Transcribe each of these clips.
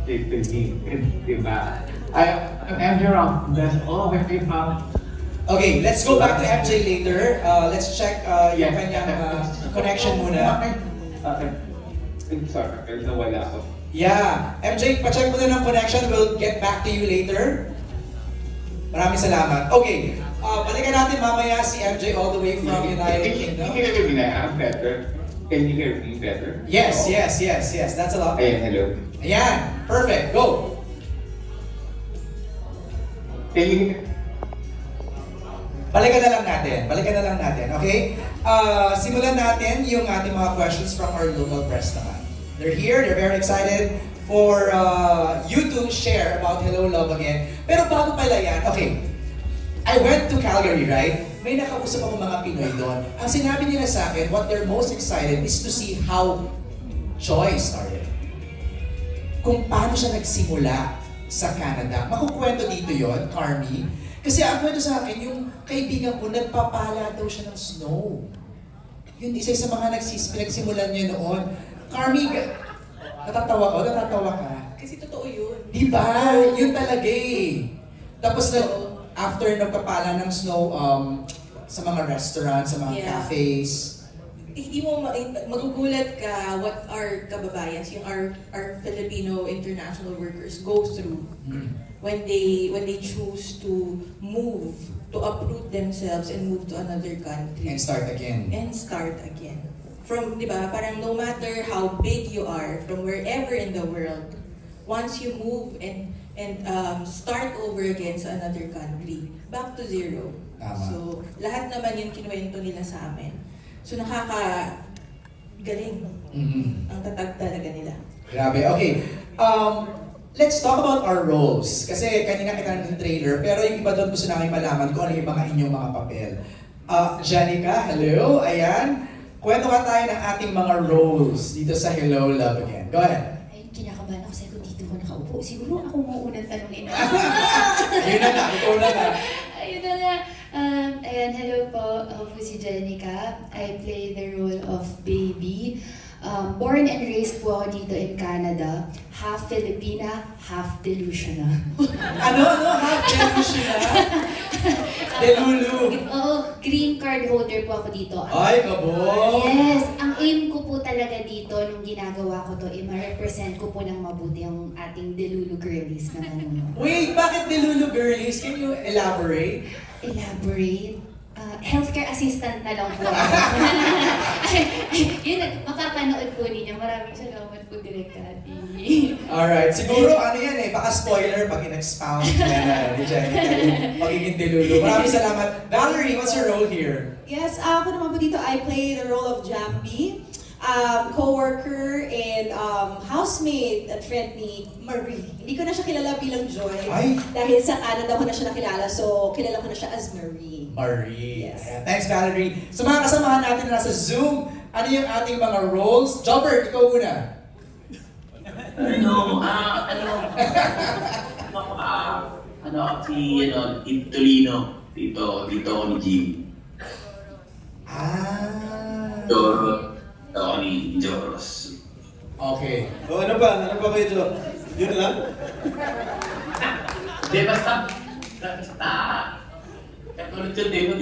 diba? I'm MJ Rock. That's all of it. Okay, let's go back to MJ later. Let's check yung kanyang connection muna. Sorry, nawala ako. Yeah, MJ, pa-check muna ng connection. We'll get back to you later. Maraming salamat. Okay, balikan natin mamaya si MJ all the way from United Kingdom. Can you hear me now? Better? Can you hear me better? Yes. That's a lot. Ayan, hello. Ayan, perfect. Go. Can you hear? Balikan na lang natin, okay? Simulan natin yung ating mga questions from our local press naman. They're here, they're very excited for you to share about Hello Love Again. Pero bago pala yan, okay, I went to Calgary, right? May nakausap ako mga Pinoy doon. Ang sinabi nila sa akin, what they're most excited is to see how Joy started. Kung paano siya nagsimula sa Canada. Makukwento dito yon, Carmi. Kasi ang kwento sa akin, yung kaibigan ko, nagpapala daw siya ng snow. Yun, isa sa mga nagsimulan niya noon. Carmi, natatawa ka. Kasi totoo yun. Diba? Yun talaga eh. Tapos after nagpapala ng snow, sa mga restaurants, sa mga cafes. Hindi mo magugulat ka what our kababayans, yung our Filipino international workers go through when they choose to move, to uproot themselves and move to another country. And start again. From, di ba, parang no matter how big you are, from wherever in the world, once you move and start over again sa another country, back to zero. Tama. So, lahat naman yung kinuwento nila sa amin. So, nakaka-galing. Ang tatag talaga nila. Grabe. Okay. Let's talk about our roles. Kasi kanina kita ng trailer, pero yung iba doon gusto namin malaman kung ano yung mga inyong mga papel. Janica, hello. Ayan. Kwento ka tayo ng ating mga roles dito sa Hello Love Again. Go ahead. Ay, kinakabahan ako sa'yo dito ko nakaupo. Siguro ako mauunang tanongin. Ayun na nga, ikaw na nga. Ayun na nga. Ayan, hello po. Ako po si Janica. I play the role of Baby. Born and raised po ako dito in Canada. Half Filipina, half delusional. Ano? Half delusional? Delulu. Oo, green card holder po ako dito. Ay, kabo! Yes, ang aim ko po talaga dito nung ginagawa ko to, ma-represent ko po ng mabuti yung ating Delulu girlies na nanonood. Wait, bakit Delulu girlies? Can you elaborate? Elaborate? Healthcare assistant na lang po ako. Yun, makapanood po ninyo. Maraming salamat po, Direk Cathy. Alright, siguro ano yan eh, baka spoiler pag in-expound yan ni Janica yung pagiging Delulu. Maraming salamat. Valerie, what's your role here? Yes, ako naman po dito, I play the role of Jambi, co-worker and housemate at friend ni Marie. Hindi ko na siya kilala bilang Joy. Ay. Dahil sa Canada ko na siya nakilala, so kilala ko na siya as Marie. Marie. Yes. Ayan. Thanks, Valerie. Sa mga kasamahan natin na nasa Zoom, ano yung ating mga roles? Jobber, ikaw muna. Si Tolino, dito ako ni Jim. Ako ni Joros. Okay. Ano pa kayo, Jo? Yun lang? Hindi, basta, katulad yun,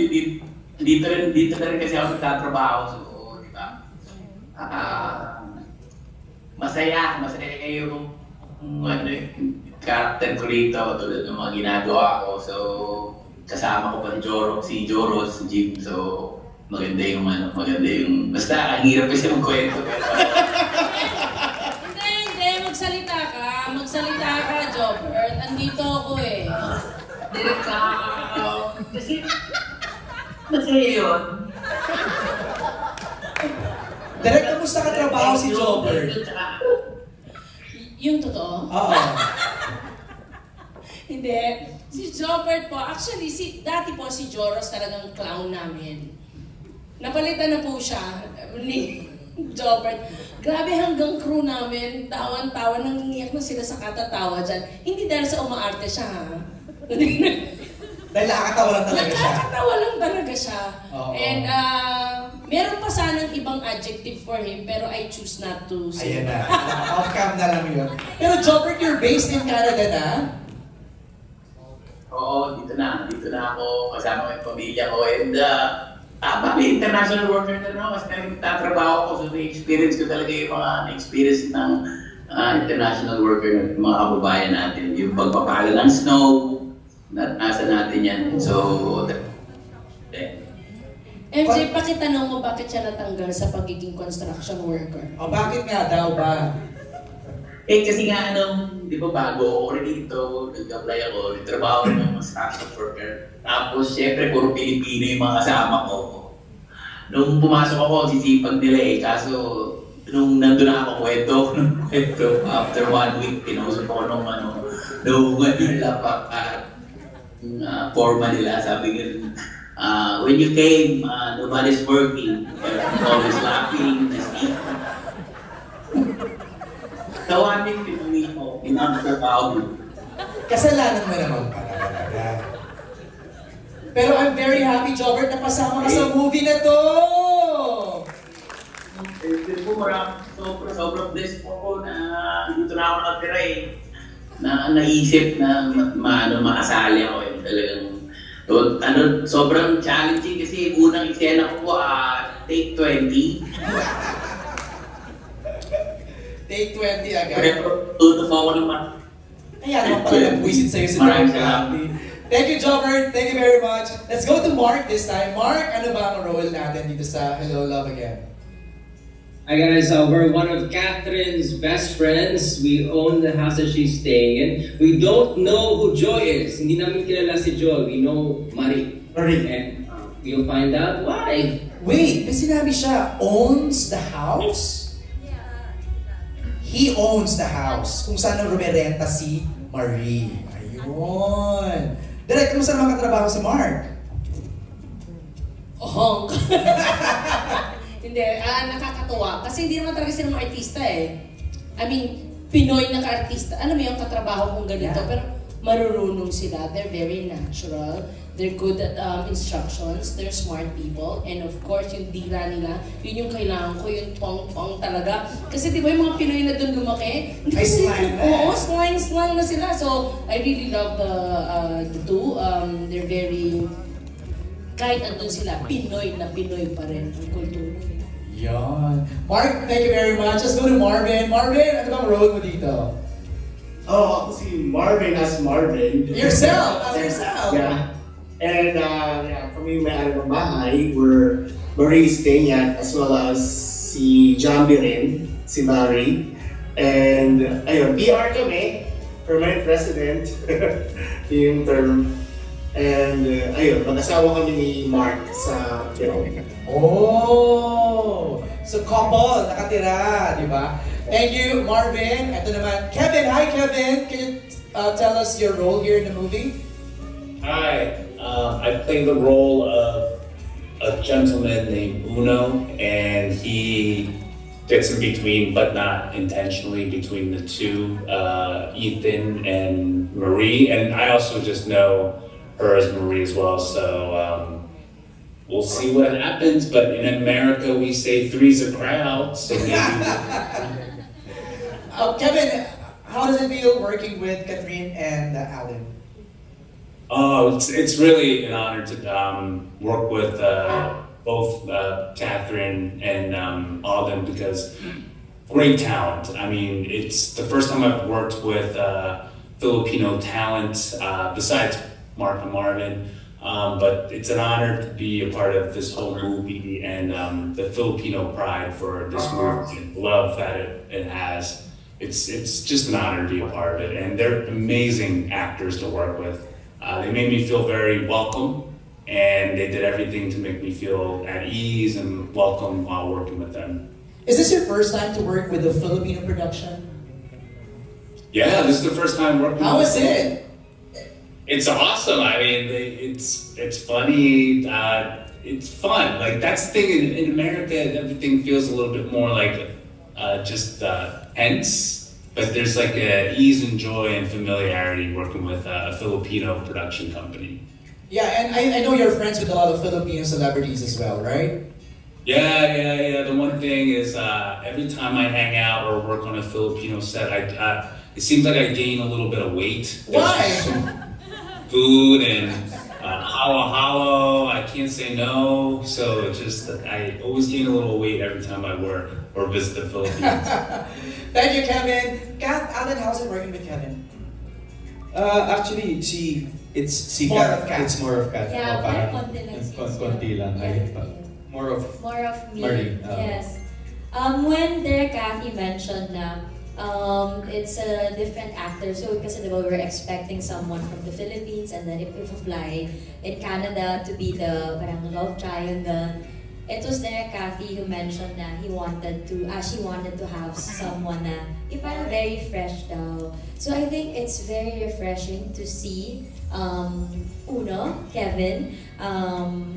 dito na rin kasi ako nagtatrabaho, so, di ba? Masaya kayo character ko rito, tulad ng mga ginagawa ko, so, kasama ko pa si Joros, si Jim, so, maganda yung, basta, ang hirap kasi magkwento. Hindi, magsalita ka, Jobber. Andito ako eh. Direk ka, kasi, masaya yun. Direk, kamusta ka trabaho si Jobber? Yung totoo? Oo. Hindi. Si Jobber po, actually, dati po si Joros talagang clown namin. Napalitan na po siya ni Jobber. Grabe hanggang crew namin, tawan-tawa, nangingiyak na sila sa katatawa dyan. Hindi dahil sa umaarte siya, ha? Dahil nakakatawa lang talaga siya. Nakakatawa lang talaga siya. Oo. And Meron pa sanang ibang adjective for him, pero I choose not to say. Ayan na. Off-cam na lang yun. Pero Jobert, you're based in Canada na? Oo, dito na ako, kasama ko yung pamilya ko, and bali, international worker na rin ako, kasi nagtatrabaho ko, so na-experience ko talaga yung mga na-experience ng international worker, ng mga kababayan natin, yung pagpapala ng snow, nasa natin yan, so, MJ, pakitanong mo bakit siya natanggal sa pagiging construction worker? O bakit nga daw ba? kasi nga di ba bago ako rin dito, nag-apply ako, nagtrabaho rin ng construction worker. Tapos, syempre, puro Pilipino yung mga kasama ko. Nung pumasok ako, sisipag nila kaso nung nandun na ako, kwento, after 1 week, pinausap ako nung forma nila, sabi nga, when you came, nobody's working, always laughing, tawagin pinuwi mo, pinakatrabaho mo. Kasalanan mo naman pala talaga. Pero I'm very happy, Jobert, na pasama ka sa movie na to! Sobrang blessed po ako na dito na ako natira na naisip na makasali ako talagang sobrang challenging kasi unang eksena ko take 20. Take 20 agad. Pero tutok ako naman. Kaya naman pala nagbuisit sa'yo si Maraming salamat. Thank you, Jobert. Thank you very much. Let's go to Mark this time. Mark, ano ba ang role natin dito sa Hello, Love Again? Hi guys, we're one of Catherine's best friends. We own the house that she's staying in. We don't know who Joy is. Hindi namin kilala si Joy. We know Marie. And you'll find out why. Wait, may sinabi siya, owns the house? He owns the house. Kung saan rumerenta si Marie. Ayun. Direk, kung saan makatrabaho si Mark? Honk. Hindi, nakakatuwa. Kasi hindi naman talaga sila mga artista I mean, Pinoy na ka-artista. Alam mo yung katrabaho kong ganito, pero marurunong sila. They're very natural. They're good at instructions. They're smart people. And of course, yung dila nila, yun yung kailangan ko, yung pong-pong talaga. Kasi di ba yung mga Pinoy na doon lumaki? Ay, slang na. Oo, slang na sila. So, I really love the two. They're very, kahit andun sila, Pinoy na Pinoy pa rin ang kultura nila. Yan. Mark, thank you very much. Let's go to Marvin. Marvin, ano bang role mo dito? Oh, ako si Marvin as Marvin. Yourself! As yourself! Yeah. And kami may-ari ng bahay, where Marie is staying at, as well as si Jambi rin, si Marie. And ayun, PR kami, permanent resident, yung term. And ayun, mag-asawa kami ni Mark sa Oh! So couple, nakatira, di ba? Thank you, Marvin. Ito naman, Kevin. Hi, Kevin. Can you tell us your role here in the movie? Hi. I play the role of a gentleman named Uno, and he gets in between, but not intentionally, between the two, Ethan and Marie. And I also just know her as Marie as well, so we'll see what happens. But in America, we say three's a crowd, so maybe. Kevin, how does it feel working with Catherine and Alan? Oh, it's really an honor to work with both Catherine and Alden, because great talent. I mean, it's the first time I've worked with Filipino talent besides Mark and Marvin, but it's an honor to be a part of this whole movie and the Filipino pride for this movie, love that it has. It's just an honor to be a part of it, and they're amazing actors to work with. They made me feel very welcome, and they did everything to make me feel at ease and welcome while working with them. Is this your first time to work with a Filipino production? Yeah, this is the first time working. How was it? It's awesome. I mean, it's funny. It's fun. Like, that's the thing in America. Everything feels a little bit more like just tense. But there's like a ease and joy and familiarity working with a Filipino production company. Yeah, and I know you're friends with a lot of Filipino celebrities as well, right? Yeah. The one thing is, every time I hang out or work on a Filipino set, it seems like I gain a little bit of weight. Why? Food and halo, I can't say no. So it's just, I always gain a little weight every time I work or visit the Philippines. Thank you, Kevin. Kat, Alan, how's it working with Kevin? Actually, it's More of Kat. It's more of Kat. Yeah, parang konti lang siya. konti lang. More of me. Marie. Yes. When Derek Cathy mentioned na it's a different actor, so kasi diba, we were expecting someone from the Philippines and then if we fly in Canada to be the parang love triangle. It was Derek Cathy who mentioned na she wanted to have someone na yung parang very fresh daw. So I think it's very refreshing to see Kevin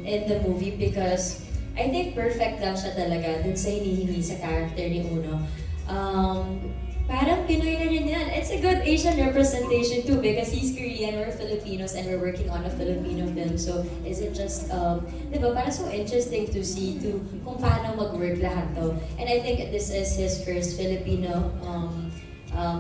in the movie because I think perfect lang siya talaga dun sa hinihingi sa character ni Uno. Parang Pinoy na rin yan. It's a good Asian representation too because he's Korean, we're Filipinos, and we're working on a Filipino film. So is it just, diba, parang so interesting to see kung paano mag-work lahat to. And I think this is his first Filipino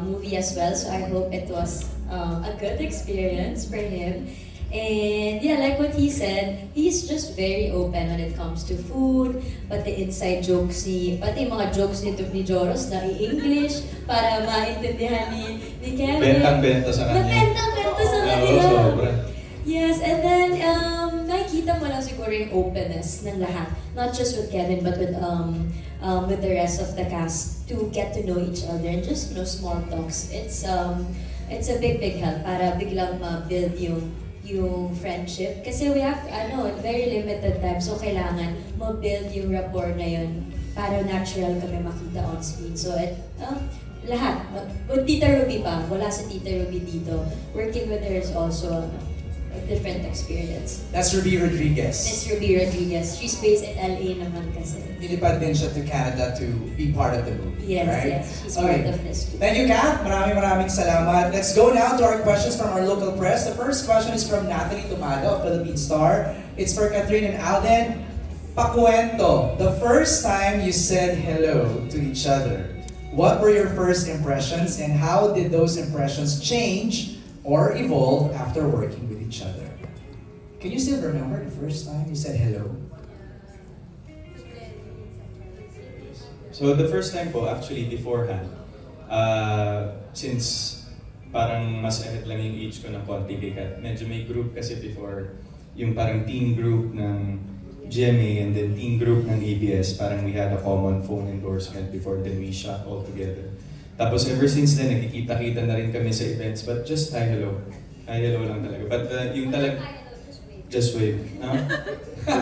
movie as well. So I hope it was a good experience for him. And yeah, like what he said, he's just very open when it comes to food, pati inside jokes pati mga jokes ni Joros na i-English para maintindihan ni Kevin. Bentang-benta sa kanya. Bentang-benta sa kanila. Sobra. Yes, and then nakikita mo lang siguro yung openness ng lahat. Not just with Kevin, but with the rest of the cast to get to know each other and just small talks. It's a big help para biglang ma-build yung friendship. Kasi we have, very limited time. So, kailangan ma-build yung rapport na yun para natural kami makita on screen. So, lahat. With Tita Ruby pa, wala si Tita Ruby dito. Working with her is also a different experience. That's Ruby Rodriguez. Miss Ruby Rodriguez. She's based in LA naman kasi. Nilipad din siya to Canada to be part of the movie. Yes, right? yes. She's part of this movie. Thank you, Kat. Maraming salamat. Let's go now to our questions from our local press. The first question is from Natalie Tumado of Philippine Star. It's for Catherine and Alden. Pakuwento, the first time you said hello to each other, what were your first impressions and how did those impressions change or evolve after working with each other? Can you still remember the first time you said hello? So the first time po, actually beforehand, since parang mas ahead lang yung age ko ng konti kay Kat, medyo may group kasi before, yung parang teen group ng GMA and then teen group ng ABS, parang we had a common phone endorsement before, then we shot all together. Tapos ever since then, nagkikita-kita na rin kami sa events, but just hi, hello. Hi, hello lang talaga. But yung just wave. No?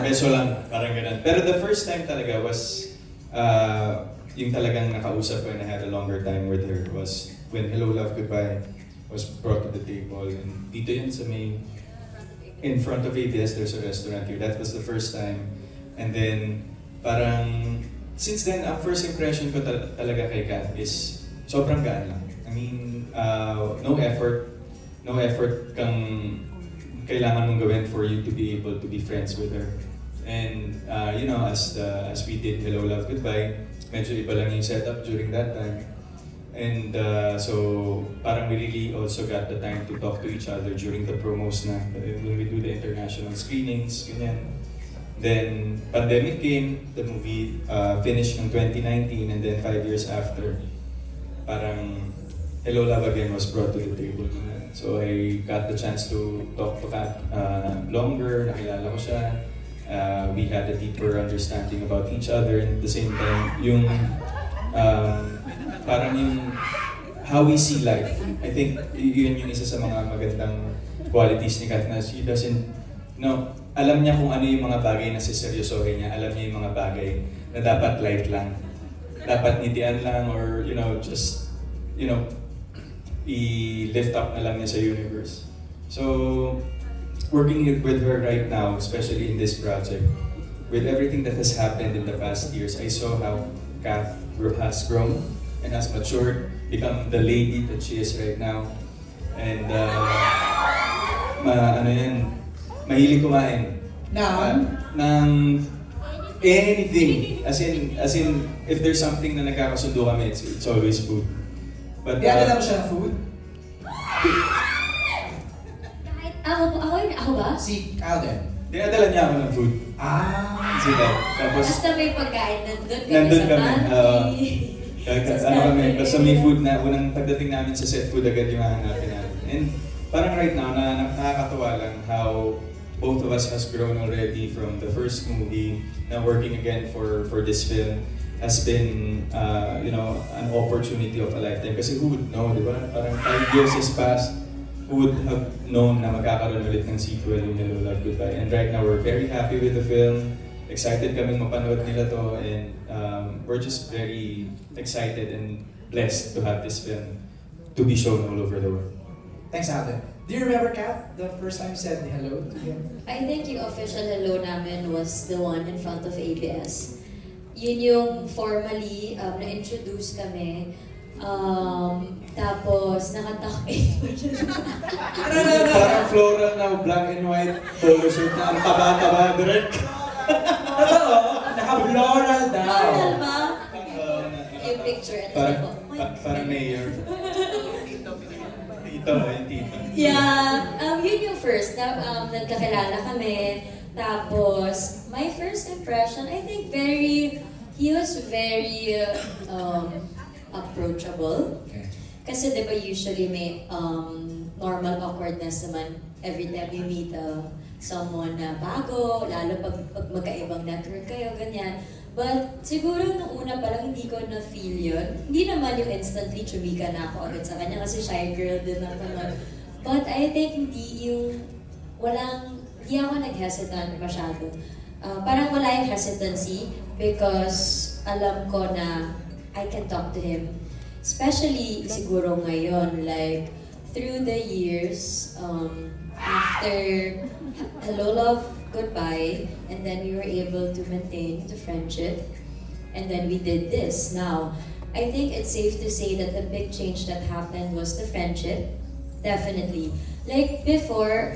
Beso lang, parang ganun. Pero the first time talaga was, yung talagang nakausap ko and I had a longer time with her was when Hello, Love, Goodbye was brought to the table. And dito yun sa may, in front of ABS, there's a restaurant here. That was the first time. And then, parang, since then, ang first impression ko talaga kay Kat is sobrang gaan lang. I mean, no effort kang kailangan mong gawin for you to be able to be friends with her. And as we did Hello, Love, Goodbye, medyo iba lang yung setup during that time. And so parang we really also got the time to talk to each other during the promos na when we do the international screenings, ganyan. Then pandemic came, the movie finished in 2019, and then 5 years after, parang Hello, Love Again was brought to the table. So I got the chance to talk to Kat longer, nakilala ko siya. We had a deeper understanding about each other, and at the same time, yung parang yung how we see life. I think yun yung isa sa mga magandang qualities ni Kat na she doesn't, alam niya kung ano yung mga bagay na siseryosohin niya, alam niya yung mga bagay na dapat light lang, dapat ngitian lang, or just i-lift up na lang niya sa universe. So, working with her right now, especially in this project, with everything that has happened in the past years, I saw how Kath has grown and has matured, become the lady that she is right now. And mahilig kumain. Ng Anything. As in, if there's something na nagkakasundo kami, it's always food. But, Dinadala mo siya ng food? Kahit ako ba? Si Alden. Dinadala niya ako ng food. Sila. Tapos, Basta may pagkain, nandun kami nandun sa kami. pantry. Ano kami, basta may food na, unang pagdating namin sa set, food agad yung hahanapin namin. And parang right now, nakakatuwa lang how both of us has grown already from the first movie, now working again for this film has been, an opportunity of a lifetime. Kasi who would know, di ba? Parang 5 years has passed, who would have known na magkakaroon ulit ng sequel yung Hello, Love, Goodbye. And right now, we're very happy with the film. Excited kaming mapanood nila to, and we're just very excited and blessed to have this film to be shown all over the world. Thanks, Alden. Do you remember, Kat, the first time you said hello to him? I think yung official hello namin was the one in front of ABS. Yun yung formally na-introduce kami. Tapos nakanta kami. Parang floral na black and white polo shirt na ang taba-taba direct. Totoo, naka-floral daw. Floral ba? Yung picture. Parang mayor. Tito, yung tito. Yeah, yun yung first na nagkakilala kami. Tapos, my first impression, I think he was very approachable. Kasi diba usually may normal awkwardness naman every time you meet someone na bago, lalo pag magkaibang network kayo, ganyan. But siguro nung una pa lang hindi ko na-feel yun. Hindi naman yung instantly chumika na ako agad sa kanya kasi shy girl din ako nun. But I think hindi ako nag-hesitant masyado. Parang wala yung hesitancy because alam ko na I can talk to him. Especially siguro ngayon, like through the years, after Hello, Love, Goodbye, and then we were able to maintain the friendship, and then we did this. Now, I think it's safe to say that the big change that happened was the friendship, definitely. Like before,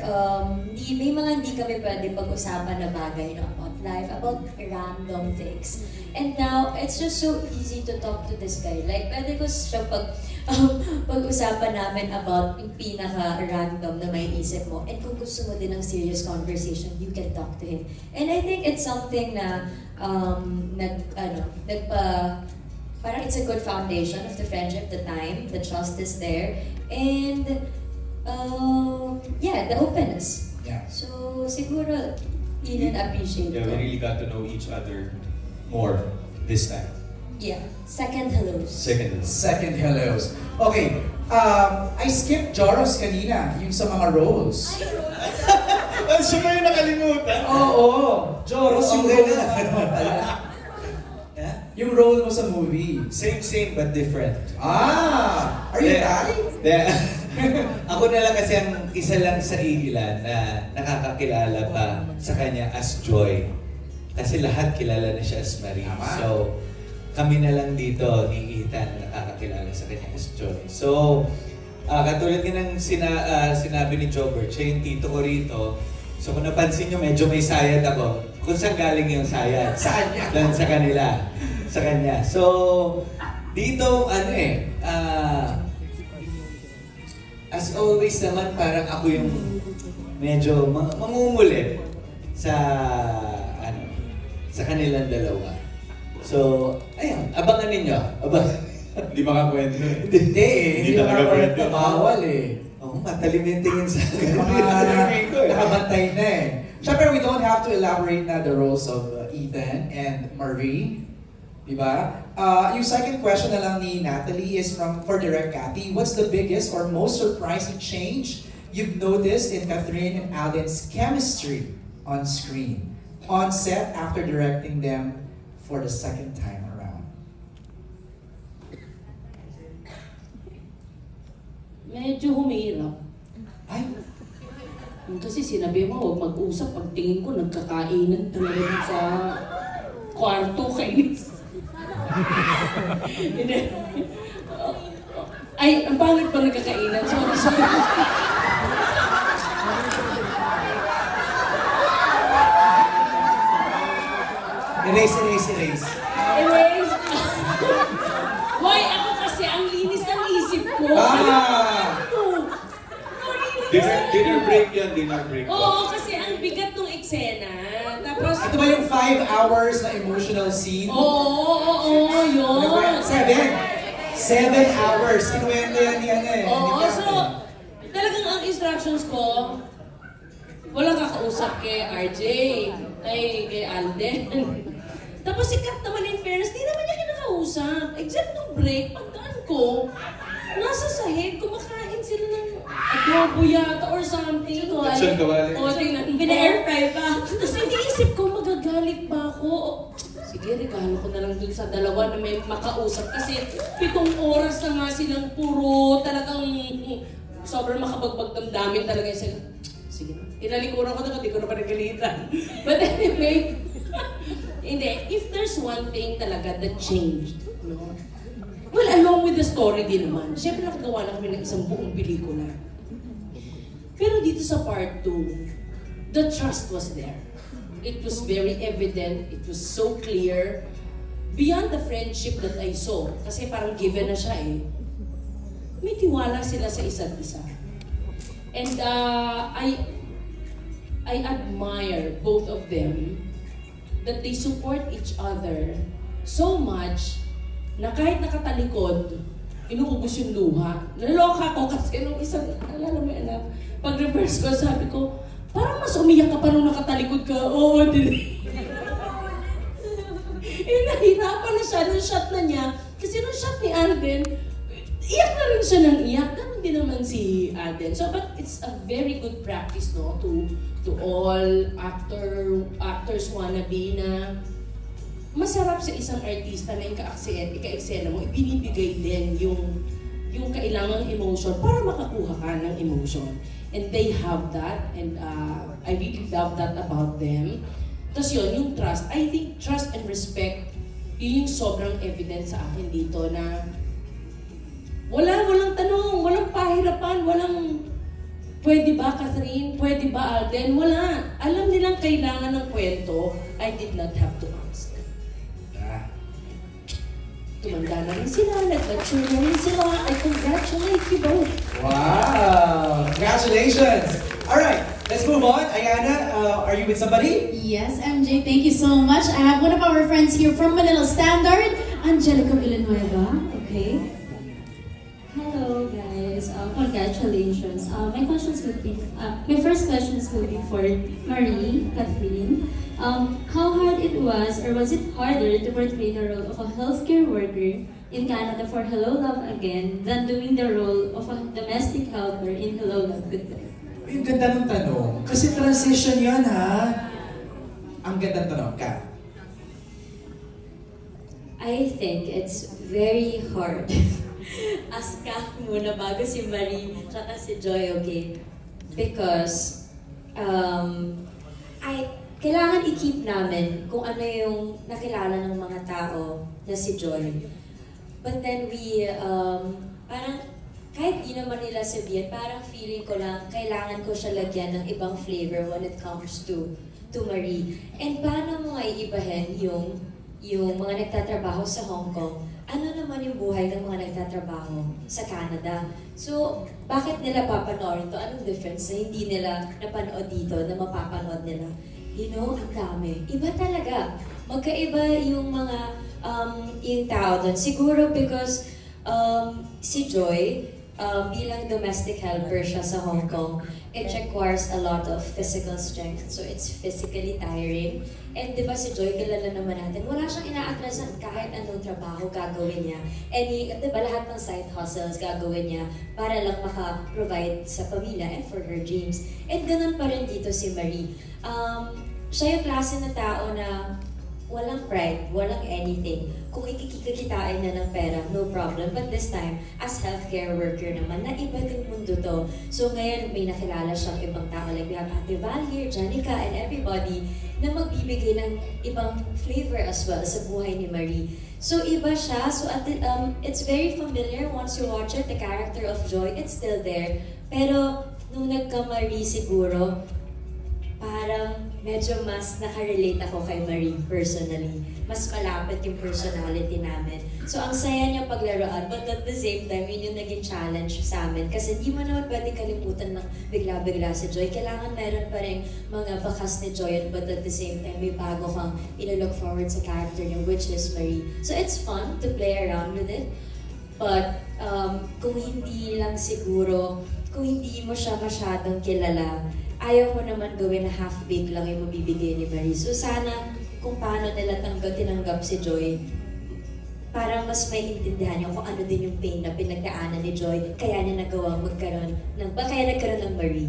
may mga hindi kami pwede pag-usapan na bagay, about life, about random things. And now, it's just so easy to talk to this guy. Like, pwede ko siya pag-usapan namin about yung pinaka-random na may isip mo. And kung gusto mo din ng serious conversation, you can talk to him. And I think it's something na, parang it's a good foundation of the friendship, the time, the trust is there. And, the openness. Yeah. So, siguro, yun appreciate Yeah, we really got to know each other more this time. Yeah. Second hellos. Second hellos. Okay. I skipped Joros kanina, yung sa mga roles. Siya ba yung nakalimutan? Oo. Joros yung role yung role mo sa movie. Same but different. Are you married? Ako na lang kasi ang isa lang sa ilan na nakakakilala pa sa kanya as Joy. Kasi lahat kilala na siya as Marie. So, kami na lang dito ni Ethan na nakakakilala sa kanya as Joy. So, katulad nga ng sinabi ni Jobert, siya yung tito ko rito. So, kung napansin nyo, medyo may sayad ako. Kung saan galing yung sayad? Saan niya? Doon sa kanila. Sa kanya. So, dito, as always naman, parang ako yung medyo mangunguli sa kanilang dalawa. So, ayun, abangan ninyo. Hindi makakwento. Hindi makakwento. Bawal matalim yung tingin sa akin. Nakabantay na Siyempre, we don't have to elaborate na the roles of Ethan and Marie. Diba? Yung second question na lang ni Natalie is for Direct Cathy. What's the biggest or most surprising change you've noticed in Catherine and Alden's chemistry on screen, on set after directing them for the second time around? Medyo humihirap. Ay? Kasi sinabi mo, huwag mag-usap. Pagtingin ko, nagkakainan talaga sa kwarto kainis. Ay, ang pangit pa nagkakainan. Sorry. Erase. Erase. Hoy, ako kasi ang linis ng isip ko. Dinner break yan, dinner break. Oo, kasi ang bigat ng eksena. Tapos... Ito ba yung 5 hours na emotional scene? Oo, yun. 7 hours. Kinuwento yan eh. Oo, so, talagang ang instructions ko, walang kakausap kay RJ, kay Alden. Tapos si Kat naman in fairness, di naman niya kinakausap. Except nung break, pagkaan ko, nasa sahig, kumakain sila ng adobo yata or something. Kawali. O, tingnan mo. Pina-air fry pa. Tapos iniisip ko, magagalit pa ako. Sige, regalo ko na lang dun sa dalawa na may makausap. Kasi 7 oras na nga silang puro talagang sobrang makabagbag damdamin talaga sila. Sige, tinalikuran ko na, hindi ko na panagalitan. But anyway, hindi, if there's one thing talaga that changed, no? Well, along with the story din naman, syempre nakagawa na kami ng isang buong pelikula. Pero dito sa part 2, the trust was there. It was very evident, it was so clear. Beyond the friendship that I saw, kasi parang given na siya eh, may tiwala sila sa isa't isa. And I admire both of them that they support each other so much na kahit nakatalikod, inuubos yung luha. Naloka ko kasi nung isang, alala mo anak, pag-reverse ko, sabi ko, parang mas umiyak ka pa nung nakatalikod ka. Oo, din. Nahirapan na siya nung shot na niya. Kasi nung shot ni Alden, iyak na rin siya ng iyak. Ganun din naman si Alden. So, but it's a very good practice, no, to all actors wannabe na masarap sa isang artista na ika-eksena mo, ibinibigay din yung kailangang emotion para makakuha ka ng emotion. And they have that, and I really love that about them. Tapos yun, yung trust, I think trust and respect, yun yung sobrang evident sa akin dito na walang tanong, walang pahirapan, walang pwede ba Catherine, pwede ba Alden, wala. Alam nilang kailangan ng kwento, I did not have to ask. Tumanda na rin sila, nag-mature na rin sila. I congratulate you both. Wow! Congratulations! Alright, let's move on. Ayana, are you with somebody? Yes, MJ, thank you so much. I have one of our friends here from Manila Standard, Angelica Villanueva. Okay. Hello guys, congratulations. My first questions will be for Marie, Catherine. How hard it was, or was it harder to portray the role of a healthcare worker in Canada for Hello Love Again than doing the role of a domestic helper in Hello Love Goodbye? Yung ganda ng tanong. Kasi transition yan ha. Ang ganda ng tanong. Kat? I think it's very hard. Ask Kat muna bago si Marie tsaka si Joy, okay? Because kailangan i-keep namin kung ano yung nakilala ng mga tao na si Joy. But then parang kahit di naman nila sabihin, parang feeling ko lang kailangan ko siya lagyan ng ibang flavor when it comes to Marie. And paano mo nga iibahin yung mga nagtatrabaho sa Hong Kong? Ano naman yung buhay ng mga nagtatrabaho sa Canada? So, bakit nila papanoorin to? Anong difference na hindi nila napanood dito na mapapanood nila? You know, ang dami. Iba talaga. Magkaiba yung mga yung tao doon. Siguro because si Joy, bilang domestic helper siya sa Hong Kong, it requires a lot of physical strength. So it's physically tiring. And di ba si Joy, kilala naman natin, wala siyang inaatrasan kahit anong trabaho gagawin niya. Di ba lahat ng side hustles gagawin niya para lang maka-provide sa pamilya and for her dreams. And ganun pa rin dito si Marie. Siya yung klase na tao na walang pride, walang anything. Kung ikikikakitain na ng pera, no problem. But this time, as healthcare worker naman, na iba din mundo to. So ngayon, may nakilala siyang ibang tao. Like we have Ate Val here, Janica, and everybody na magbibigay ng ibang flavor as well sa buhay ni Marie. So iba siya. So it's very familiar once you watch it. The character of Joy, it's still there. Pero nung nagka-Marie siguro, parang medyo mas nakarelate ako kay Marie personally. Mas malapit yung personality namin. So ang saya niya paglaruan, but at the same time, yun yung naging challenge sa amin. Kasi di mo naman pwede kalimutan ng bigla-bigla si Joy. Kailangan meron pa rin mga bakas ni Joy, but at the same time, may bago kang ilo-look forward sa character niya, which is Marie. So it's fun to play around with it. But kung hindi lang siguro, kung hindi mo siya masyadong kilala, ayaw mo naman gawin na half-baked lang yung mabibigay ni Marie. So sana kung paano nila tinanggap si Joy, parang mas may intindihan niya kung ano din yung pain na pinagdaanan ni Joy, kaya niya nagawang magkaroon ng Marie.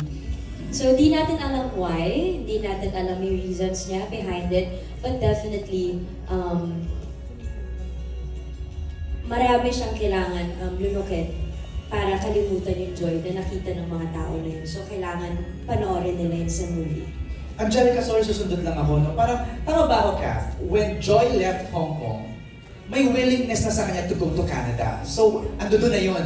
So di natin alam why, di natin alam yung reasons niya behind it, but definitely, marami siyang kailangan lunukin para kalimutan yung Joy na nakita ng mga tao na yun. So kailangan panoorin nila yun sa movie. Angelica, sorry, susundot lang ako, no? Parang, tama ba ako, Kath? When Joy left Hong Kong, may willingness na sa kanya to go to Canada. So, ando doon na yun.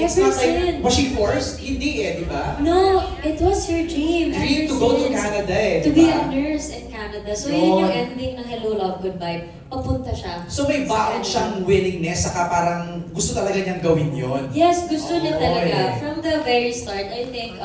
It's not like, was she forced? Hindi di ba? No, it was her dream. Dream to go to Canada To be a nurse in Canada. So yun yung ending ng Hello, Love, Goodbye. Papunta siya. So may baon siyang willingness, saka parang gusto talaga niyang gawin yun. Yes, gusto niya talaga. From the very start, I think,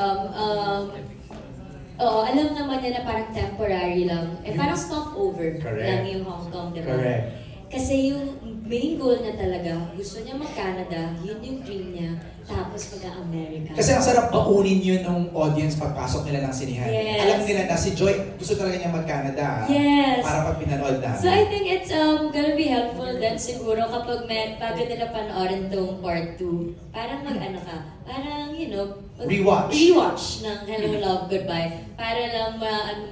alam naman niya na parang temporary lang. Parang stopover lang yung Hong Kong, diba? Correct. Kasi yung main goal niya talaga, gusto niya mag-Canada, yun yung dream niya, tapos mag-America. Kasi ang sarap baunin yun ng audience pagpasok nila ng sinihan. Yes. Alam nila na si Joy, gusto talaga niya mag-Canada. Yes. Para pag pinanood namin. So I think it's gonna be helpful then siguro kapag bago nila panoorin tong part 2, parang mag-ano ka, parang, you know, rewatch ng Hello, Love, Goodbye. Para lang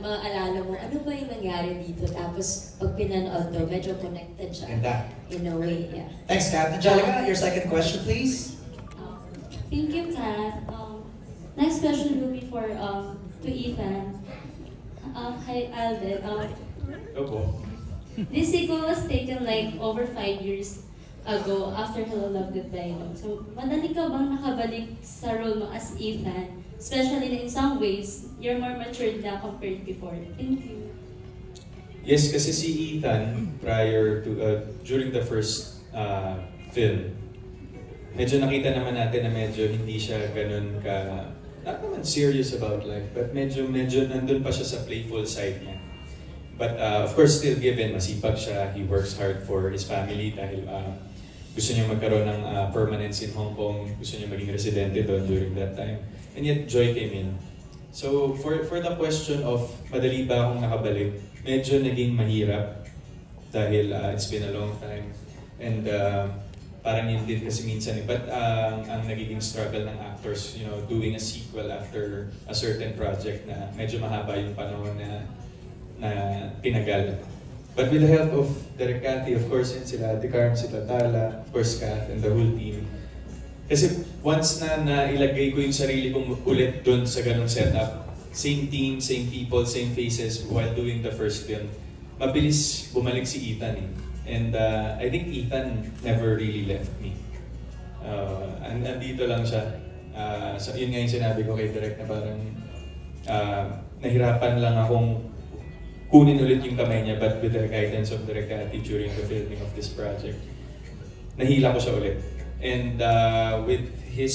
maalala mo, ano ba yung nangyari dito? Tapos pag pinanood to, medyo connected siya. Ganda. In a way, yeah. Thanks, Kat. Angelica, your second question, please. Thank you, Kat. Next question will be for to Ethan. Hi, Alvin. Opo. This sequel was taken like over 5 years ago after Hello, Love, Goodbye. So, madali ka bang nakabalik sa role mo as Ethan? Especially in some ways, you're more matured na compared before. Thank you. Yes, kasi si Ethan, prior to, during the first film, medyo nakita naman natin na medyo hindi siya ganun not naman serious about life, but medyo nandun pa siya sa playful side niya. But of course, still given, masipag siya, he works hard for his family dahil gusto niya magkaroon ng permanence in Hong Kong, gusto niya maging residente doon during that time. And yet, Joy came in. So, for the question of madali ba akong nakabalik, medyo naging mahirap dahil it's been a long time. And parang yun din kasi minsan, but ang nagiging struggle ng actors, you know, doing a sequel after a certain project na medyo mahaba yung panahon na tinagal. But with the help of Derek Cathy, of course, and sila Ate Carm, sila Tala, of course, Kath, and the whole team. Kasi once na nailagay ko yung sarili kong ulit dun sa ganung setup, same team, same people, same faces while doing the first film, mabilis bumalik si Ethan eh. And I think Ethan never really left me. Andito lang siya. So yun nga yung sinabi ko kay Direk na parang nahirapan lang akong kunin ulit yung kamay niya, but with the guidance of Direk Cathy during the filming of this project, nahila ko siya ulit. And with his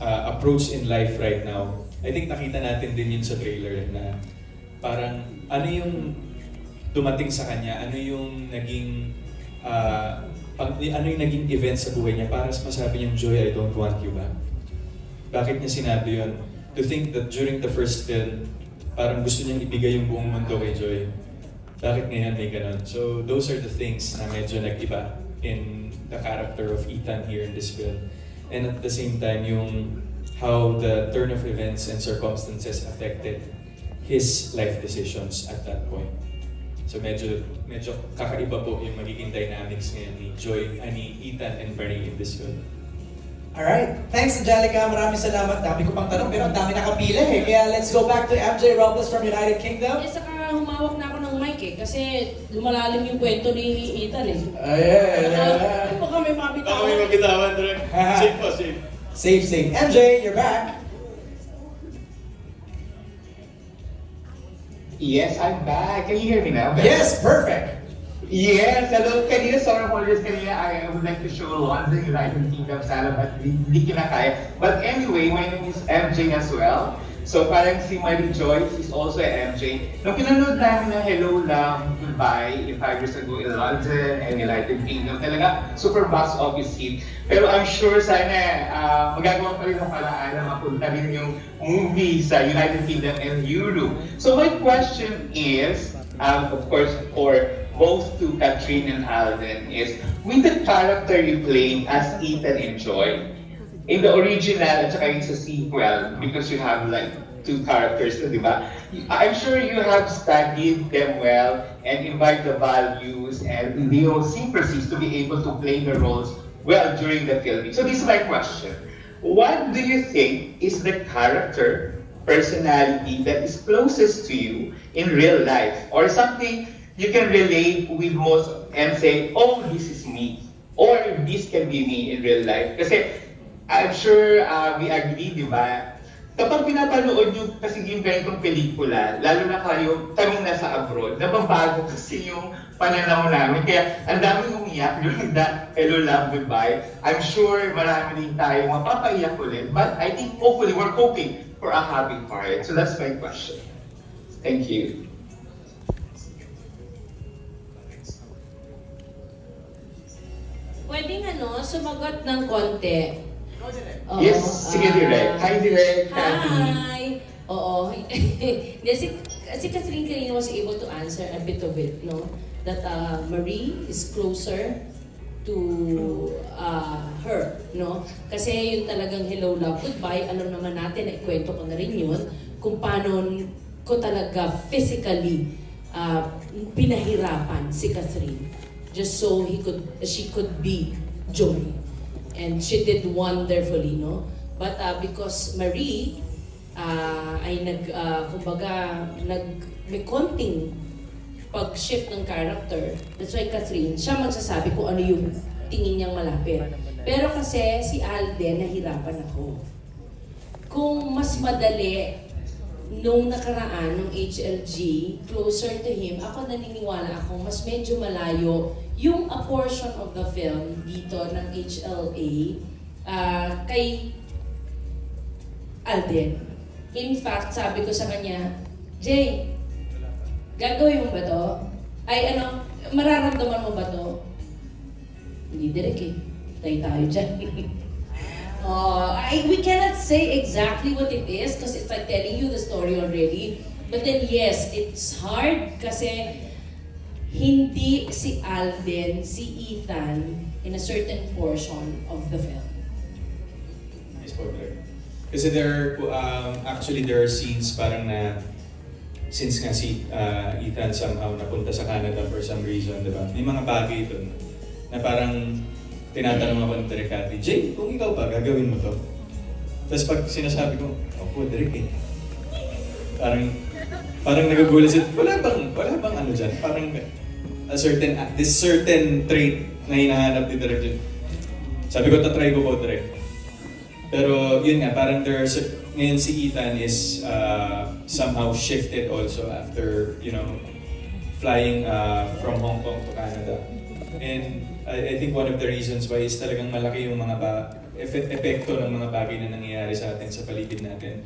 approach in life right now, I think nakita natin din yun sa trailer na parang ano yung dumating sa kanya, ano yung naging event sa buhay niya para masabi niyang, Joy, I don't want you back. Bakit niya sinabi yun? To think that during the first film, parang gusto niyang ibigay yung buong mundo kay Joy. Bakit ngayon may ganun? So those are the things na medyo nag-iba in the character of Ethan here in this film. And at the same time, yung how the turn of events and circumstances affected his life decisions at that point. So medyo kakaiba po yung magiging dynamics ngayon ni Ethan and Marie in this film. Alright, thanks Angelica, maraming salamat. Dami ko pang tanong pero ang dami nakapila eh. Kaya let's go back to MJ Robles from United Kingdom. Yes, saka humawak na ako ng mic eh, kasi lumalalim yung kwento ni Ethan eh. Baka may mabitawan. Baka may mabitawan, Direk. Safe po, safe. Safe. MJ, you're back. Yes, I'm back. Can you hear me now? Yes, perfect. Yes, hello. Kanina, sorry apologies. Kanina, I would like to show Lonza United Kingdom sana, but hindi kinakaya. But anyway, my name is MJ as well. So parang si Marie Joyce is also a MJ. Nung pinanood namin na Hello Love, Goodbye, 5 years ago in London and United Kingdom, talaga super box office hit. Pero I'm sure sana magagawa pa rin ng paraan na mapunta rin yung movie sa United Kingdom and Europe. So my question is, of course, for both to Kathryn and Alden is, with the character you played as Ethan and Joy, in the original at saka yung sa sequel, because you have like two characters, di ba? I'm sure you have studied them well and imbibed the values and the idiosyncrasies to be able to play the roles well during the filming. So this is my question. What do you think is the character, personality that is closest to you in real life? Or something you can relate with most and say, oh, this is me. Or this can be me in real life. Kasi I'm sure we agree, di ba? Kapag pinapanood nyo kasi yung ganitong pelikula, lalo na kaming nasa abroad, nababago kasi yung pananaw namin. Kaya ang daming umiyak during that Hello Love Goodbye. I'm sure marami din tayo mapapaiyak ulit. But I think hopefully we're hoping for a happy part. So that's my question. Thank you. Pwedeng sumagot ng konti. Yes, sige Direk. Hi Direk. Hi! Oo. si Kathryn kanina was able to answer a bit of it, no? That Marie is closer to her, no? Kasi yung talagang Hello Love Goodbye, alam naman natin, ikwento ko na rin yun, kung paano ko talaga physically pinahirapan si Kathryn just so she could be Joy. And she did wonderfully, no? But because Marie ay may konting pag-shift ng character, that's why Kathryn, siya magsasabi kung ano yung tingin niyang malapit. Pero kasi si Alden, nahirapan ako. Kung mas madali nung nakaraan, nung HLG, closer to him, ako naniniwala ako, mas medyo malayo yung a portion of the film dito ng HLA kay Alden. In fact, sabi ko sa kanya, Jay, gagawin mo ba to? Ay mararamdaman mo ba to? Hindi direct eh. Tayo dyan. We cannot say exactly what it is because it's like telling you the story already. But then yes, it's hard kasi hindi si Alden, si Ethan in a certain portion of the film. Nice po, kasi there are scenes parang na since nga si Ethan somehow napunta sa Canada for some reason, di ba? May mga bagay doon na parang tinatanong ako ng Direk Kathy, Jay, kung ikaw pa, gagawin mo to? Tapos pag sinasabi ko, opo, Direk eh. Parang nagagulat siya, wala bang ano dyan? Parang this certain trait na hinahanap ni Direk yun. Sabi ko, tatry ko po, Direk. Pero yun nga, parang ngayon si Ethan is somehow shifted also after, flying from Hong Kong to Canada. And I think one of the reasons why is talagang malaki yung mga epekto ng mga bagay na nangyayari sa atin sa paligid natin.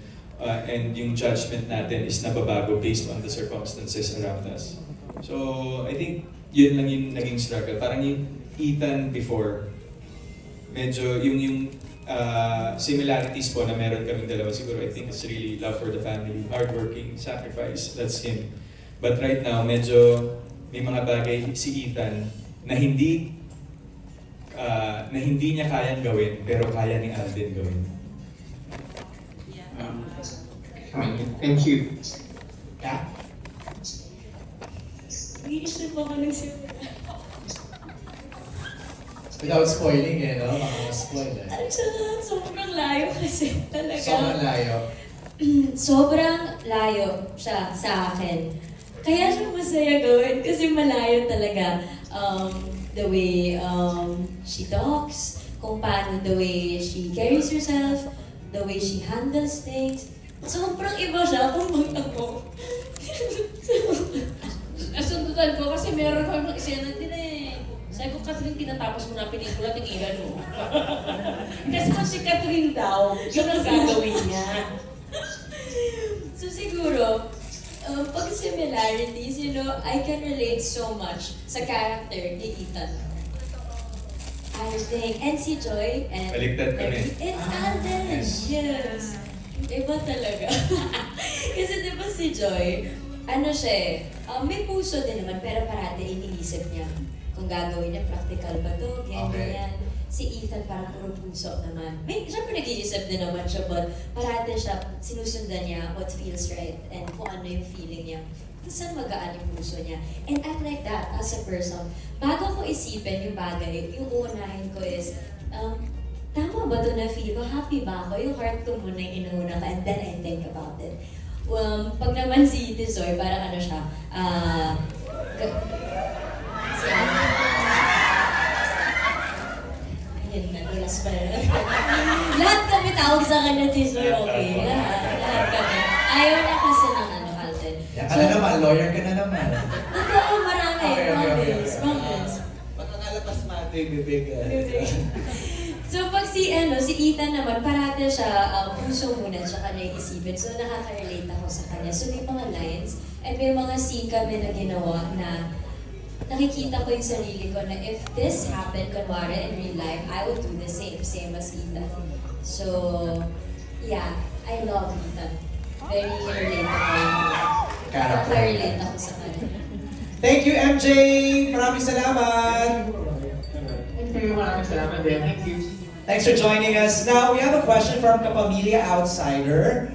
And yung judgment natin is nababago based on the circumstances around us. So I think yun lang yung naging struggle. Parang yung Ethan before, medyo yung similarities po na meron kaming dalawa siguro, I think it's really love for the family, hardworking, sacrifice, that's him. But right now, medyo may mga bagay si Ethan na hindi niya kayang gawin, pero kaya ni Alden gawin. Thank you. Yeah. Nag-iisip ako ng Without spoiling no? Baka spoil Sobrang layo kasi talaga. Sobrang layo? Sobrang layo siya sa akin. Kaya siya masaya gawin kasi malayo talaga. The way she talks, kung paano the way she carries herself, the way she handles things. Sobrang iba siya kung ako. Nasundutan ko kasi meron kami ng eksena din eh. Sabi ko, Catherine, tinatapos mo na pelikula, tigilan mo. Kasi kung si Catherine daw, yun ang gagawin niya. So siguro, pag similarities, you know, I can relate so much sa character ni Ethan. I think, and si Joy, and Baliktad kami. it's Alden, yes. Iba talaga. Kasi di ba si Joy, ano siya may puso din naman, pero parati iniisip niya kung gagawin niya, practical ba to, ganyan. Si Ethan parang puro puso naman. Siyempre nag-iisip din naman siya, but parati siya, sinusundan niya what feels right and kung ano yung feeling niya. Saan magaan yung puso niya. And I'm like that as a person. Bago ko isipin yung bagay, yung uunahin ko is, tama ba ito na feel ko? Happy ba ako? Yung heart ko muna yung inuuna ka, and then I think about it. Pag naman si Tizoy, parang ano siya, ayun na, ulas pa rin. Lahat kami tawag sa kanya, Tizoy, okay? Lahat kami. Ayaw na kasi ng Alden. Yan ka na naman, lawyer ka na naman. Totoo, marami. Promise. Baka ngalapas mati yung bibig. So pag si Ethan naman, parate siya, puso muna, tsaka naisipin. So nakaka-relate ako sa kanya. So may mga lines, and may mga scene kami na ginawa na nakikita ko yung sarili ko na if this happened, kunwari in real life, I would do the same as Ethan. So, yeah, I love Ethan. Very relatable. Nakaka-relate ako sa kanya. Thank you, MJ! Maraming salamat! Thank you, maraming salamat din. Thank you. Thanks for joining us. Now, we have a question from Kapamilya Outsider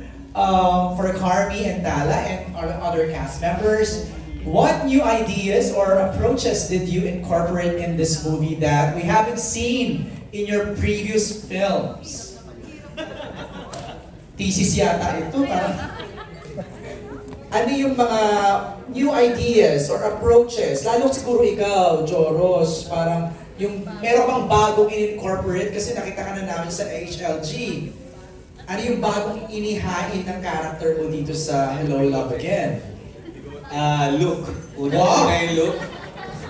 for Carmi and Tala and our other cast members. What new ideas or approaches did you incorporate in this movie that we haven't seen in your previous films? Thesis yata ito. Ano yung mga new ideas or approaches? Lalo siguro ikaw, Joros, parang yung meron bang bagong in-incorporate kasi nakita ka na namin sa HLG. Ano yung bagong inihain ng character mo dito sa Hello, Love Again? Look. Una yung look.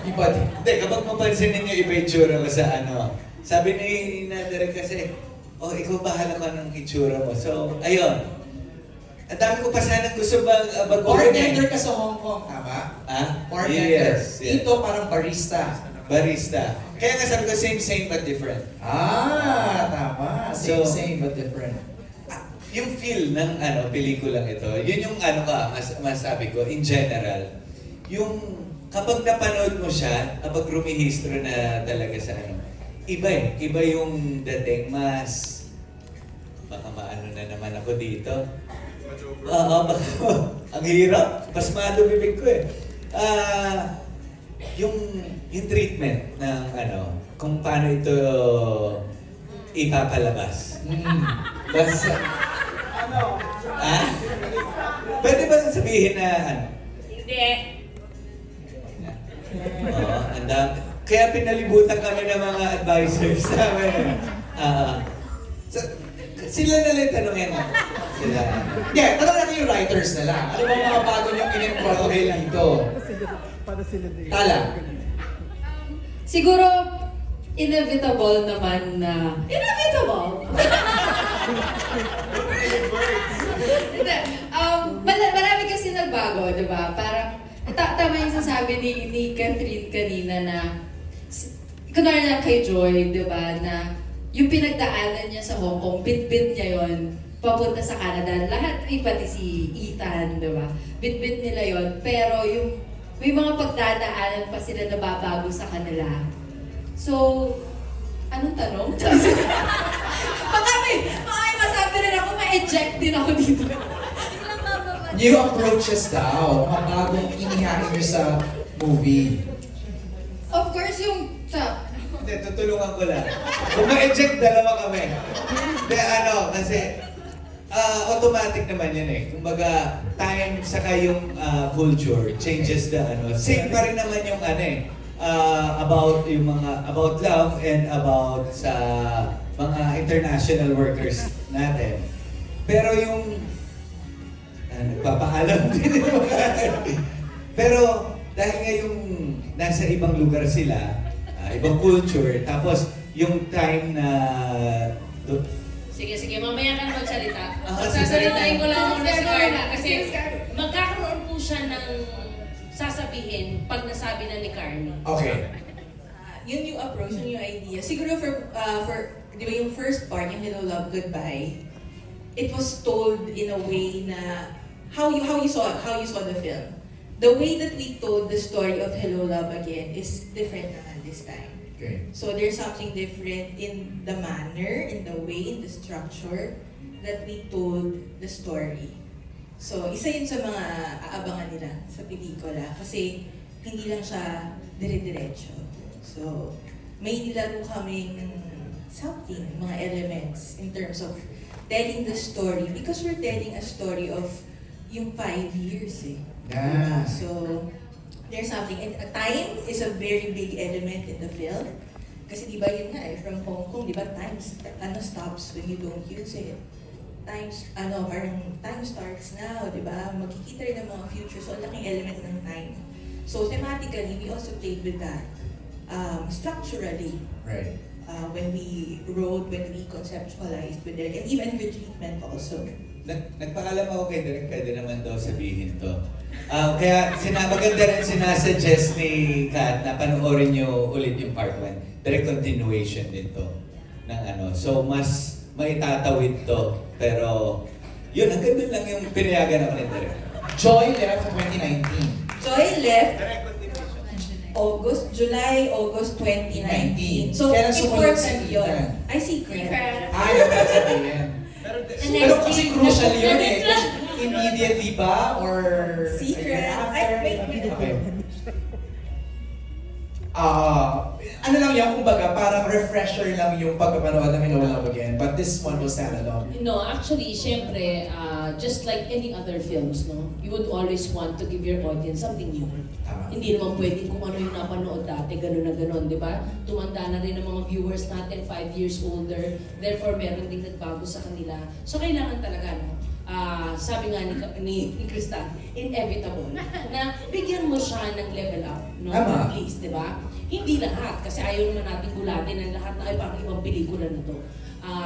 Iba din. Hindi, kapag mapansin ninyo iba yung itsura ko sa ano. Sabi ni Nadirek kasi, ikaw bahala ka ng itsura mo. So, ayun. Ang dami ko pa sanang gusto baguhin. Bartender ka sa Hong Kong, tama? Bartender. Yes. Dito parang barista. Barista. Kaya nga sabi ko, same but different. Tama. Same but different. Yung feel ng pelikulang ito, yun yung masabi ko, in general, yung kapag napanood mo siya, kapag rumihistro na talaga sa iba yung dating, mas, baka maano na naman ako dito. Ang hirap, mas malumibig ko eh. Yung treatment ng kung paano ito ipapalabas. Pwede ba sabihin na Hindi. Ang dami. Kaya pinalibutan kami ng mga advisors namin. Sila na lang tanongin. Sila. Hindi, tanong natin yung writers na lang. Ano ba mga bago niyong in-incorporate dito? Tala. Siguro, inevitable naman na... Inevitable! Hindi. Marami kasi nagbago, di ba? Parang, tama yung sasabi ni Catherine kanina na, kunwari lang kay Joy, di ba, na yung pinagdaanan niya sa Hong Kong, bit-bit niya yon papunta sa Canada. Lahat, pati si Ethan, di ba? Bit-bit nila yon. pero yung may mga pagdadaanan pa sila na babago sa kanila. So, anong tanong? Baka may masabi rin ako, ma-eject din ako dito. New approaches daw. Mga bagong inihain niyo sa movie. Of course, yung sa... Hindi, tutulungan ko lang. Kung ma-eject, dalawa kami. Hindi, kasi automatic naman yan eh. Kumbaga, time saka yung culture changes the Same pa rin naman yung about love and about sa mga international workers natin. Pero yung Nagpapaalam din. Pero dahil nga yung nasa ibang lugar sila, ibang culture, tapos yung time na... Sige, mamaya ka na magsalita. Sasalitahin ko lang muna si Carla kasi magkakaroon po siya ng sasabihin pag nasabi na ni Carney. Okay. Yun yung approach, yun yung idea. Siguro for di ba yung first part, yung Hello, Love, Goodbye, it was told in a way na how you saw the film. The way that we told the story of Hello, Love Again is different naman this time. Okay. So there's something different in the manner, in the way, in the structure that we told the story. So isa yun sa mga aabangan nila sa pelikula kasi hindi lang siya dire-diretso. So may nilaro kaming something, mga elements in terms of telling the story because we're telling a story of yung 5 years eh. Yeah. So there's something, and time is a very big element in the film. Kasi di ba yun nga eh, from Hong Kong, di ba time stops when you don't use it. Parang time starts now, di ba? Magkikita rin ng mga future, so ang laking element ng time. So thematically, we also played with that. Structurally, right. When we wrote, when we conceptualized with it, and even her treatment also. Nagpaalam ako kay Direk, pwede naman daw sabihin to. Kaya maganda rin sinasuggest ni Kat na panoorin nyo ulit yung part 1. Direct continuation din to. So mas maitatawid to. Pero yun, hanggang doon lang yung pinayagan ako ni Direk. Joy left 2019. Joy left July, August 2019. So, important yun. I secret. Sabihin. Pero kasi crucial yun eh. Immediately ba? Or... Secret. Okay. Ano lang yan, kumbaga, parang refresher lang yung pagpapanood ng Hello, Love Again. But this one was standalone. No, actually, syempre, just like any other films, no, you would always want to give your audience something new. Hindi naman pwedeng kung ano yung napanood dati, gano'n na gano'n, di ba? Tumanda na rin ang mga viewers natin, 5 years older, therefore meron ding nagbago sa kanila. So kailangan talaga, no? Sabi nga ni Krista, inevitable, na bigyan mo siya ng level up, no? At least, di ba? Hindi lahat, kasi ayaw naman natin gulatin ang lahat na ay parang ibang pelikula na to.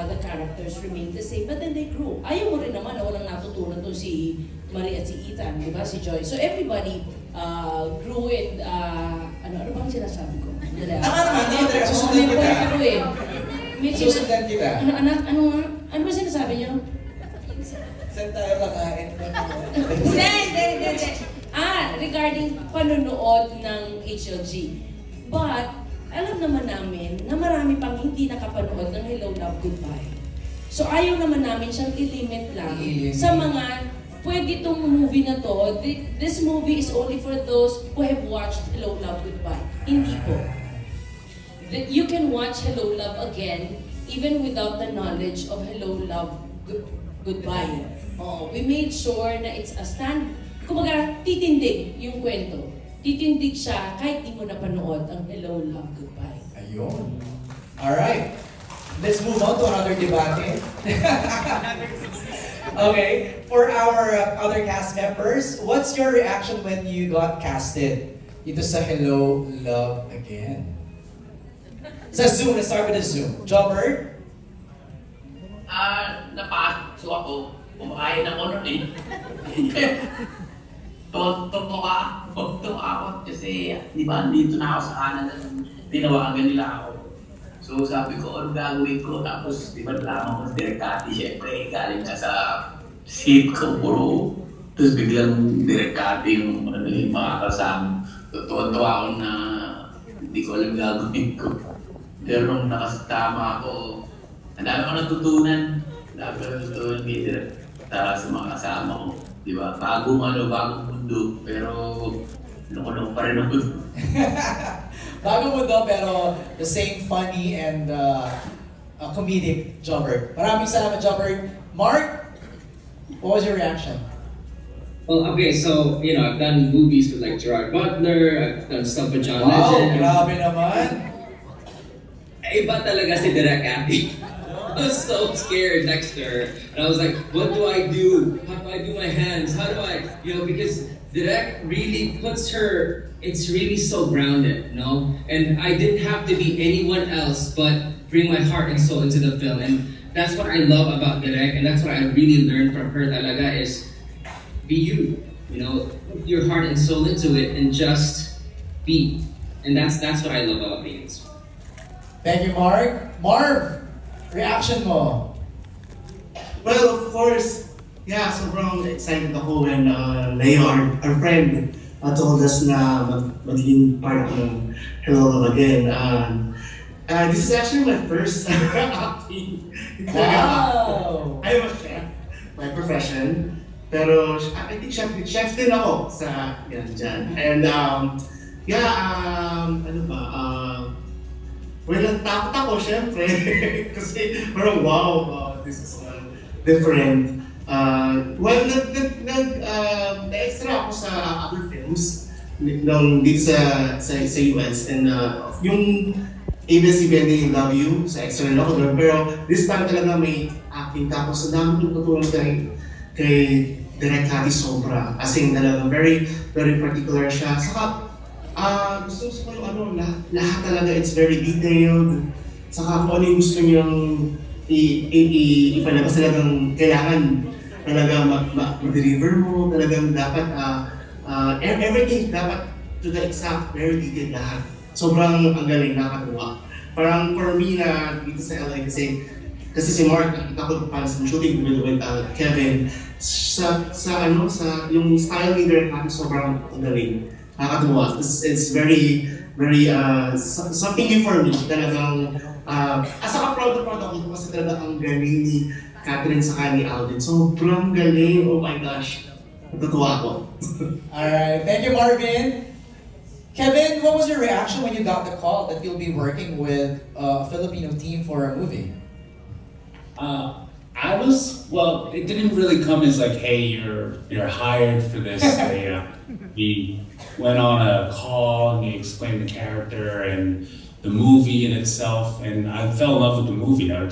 The characters remain the same, but then they grew. Ayaw mo rin naman na walang natutunan to si Marie at si Ethan, di ba? Si Joy. So everybody grew and, ano bang sinasabi ko? Susundan kita. Susundan kita. Ano ba sinasabi niyo? Saan tayo kakain? Regarding panonood ng HLG. But, alam naman namin na marami pang hindi nakapanood ng Hello, Love, Goodbye. So, ayaw naman namin siyang i-limit lang sa mga pwede itong movie na to. This movie is only for those who have watched Hello, Love, Goodbye. Hindi po. You can watch Hello, Love Again even without the knowledge of Hello, Love, Goodbye. We made sure na it's a kumbaga, titindig yung kwento. Titindig siya kahit di mo napanood ang Hello, Love, Goodbye. Ayun. Alright. Let's move on to another debate. Okay. For our other cast members, what's your reaction when you got casted into sa Hello, Love Again? Sa Zoom, let's start with the Zoom. Jobber? Napasok ako. Kumakain ako nun eh. Tuwa ako kasi, di ba, dito na ako sa Canada, tinawagan nila ako. So sabi ko, ano gagawin ko? Tapos, di ba, lamang ko sa Direkati, syempre, galing ka sa seat ko, puro. Tapos biglang Direkati yung mga kasama. Tuwa ako na hindi ko alam gagawin ko. Pero nung nakasama ako, ang dami ko natutunan. Sa mga kasama ko. Diba? Bagong mundo, pero loko-loko pa rin ako. Bagong mundo, pero the same funny and comedic Jobber. Maraming salamat, Jobber. Mark, what was your reaction? Well, okay, so, I've done movies with like Gerard Butler, I've done stuff with John Legend. Wow, grabe naman. Iba talaga si Direk Ati. I was so scared next to her. And I was like, what do I do? How do I do my hands? How do I, because Direk really puts her, it's really so grounded, And I didn't have to be anyone else but bring my heart and soul into the film. And that's what I love about Direk, and that's what I really learned from her talaga is be you, put your heart and soul into it and just be. And that's what I love about being. Thank you, Mark. Marv, reaction mo? Well, of course, yeah, sobrang excited ako when Leon, our friend, told us na maging part ng Hello Love Again. This is actually my first acting. Wow! I'm a chef by profession. Pero I think chef din ako sa dyan. And well, natakot ako syempre. Kasi parang wow, this is different. Well, na-extra ako sa other films dito sa US. And yung ABS-CBN Love You, sa extra rin ako doon. Pero this time talaga may acting. Tapos sa dami kong tutulong kay Direk Cathy sobra. As in talaga, very, very particular siya. Saka, gusto ko yung lahat talaga, it's very detailed. Saka kung ano yung gusto niyang ipalabas talagang kailangan talaga mag-deliver mo. Talagang dapat, everything dapat to the exact, very detailed lahat. Sobrang ang galing, nakakatuwa. Parang for me na dito sa LA kasi si Mark, nakita ko pa sa shooting with Kevin, sa yung style leader natin sobrang ang galing. Nakakatuwa. It's very, very, something new for me. Talagang, saka proud ako kasi talaga ang galing ni Catherine sa ni Alden. Sobrang galing, oh my gosh. Natutuwa ako. Alright, thank you Marvin. Kevin, what was your reaction when you got the call that you'll be working with a Filipino team for a movie? It didn't really come as like, hey, you're hired for this. We went on a call and they explained the character and the movie in itself, and I fell in love with the movie. I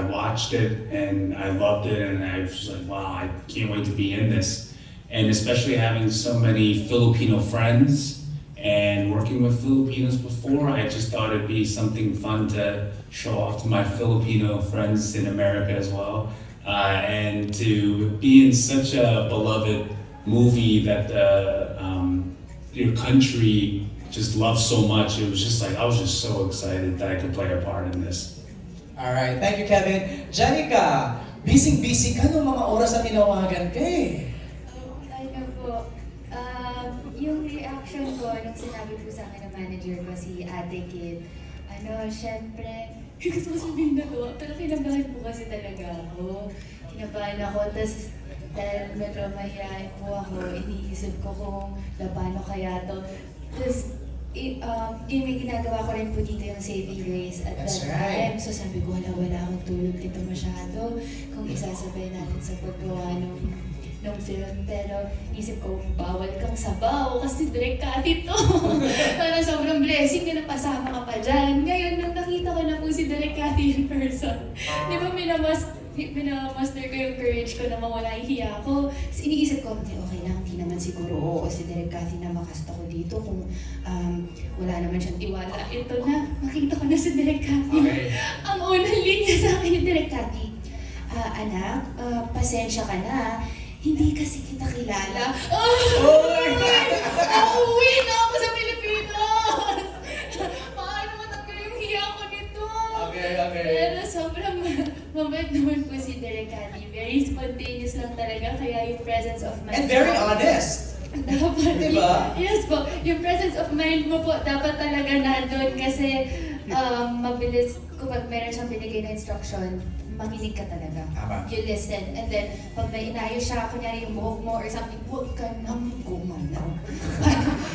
watched it and I loved it, and I was just like, wow, I can't wait to be in this. And especially having so many Filipino friends and working with Filipinos before, I just thought it'd be something fun to show off to my Filipino friends in America as well. And to be in such a beloved movie that your country just loves so much, it was just like, I was just so excited that I could play a part in this. Alright, thank you Kevin. Janica, busy ka nung mga oras na tinawagan ka eh. Yung reaction ko nung sinabi po sa akin ng manager ko, si Ate Kid, syempre, gusto ko sabihin na to, pero kinabahan po kasi talaga ako. Kinabahan ako, tapos dahil medyo mahihain po ako, iniisip ko kung paano kaya to. Tapos, yung may ginagawa ko rin po dito yung Saving Grace at that time. So sabi ko, wala akong tulog dito masyado kung isasabay natin sa paggawa ng film, pero isip ko, bawal kang sabaw kasi Direk Cathy to. Parang sobrang blessing na napasama ka pa dyan. Ngayon, nang nakita ko na po si Direk Cathy in person, di ba minamaster ko yung courage ko na mawala yung hiya ko. So, iniisip ko, okay lang, hindi naman siguro si Direk Cathy na makasta ko dito kung wala naman siyang tiwala. Ito na, nakita ko na si Direk Cathy. Okay. Ang unang linya sa akin ni Direk Cathy, anak, pasensya ka na. Hindi kasi kita kilala. Uuwi na ako sa Pilipinas! Paano matanggal yung hiya ko nito? Okay. Pero sobrang mabait naman po si Direk Cathy. Very spontaneous lang talaga, kaya yung presence of mind. And very honest! Dapat, diba? Yes po. Yung presence of mind mo po, dapat talaga nandun kasi mabilis, kapag meron siyang binigay na instruction, makinig ka talaga. You listen. And then, pag may inayos siya, kunyari yung buhok mo or something, huwag ka nang gumalaw.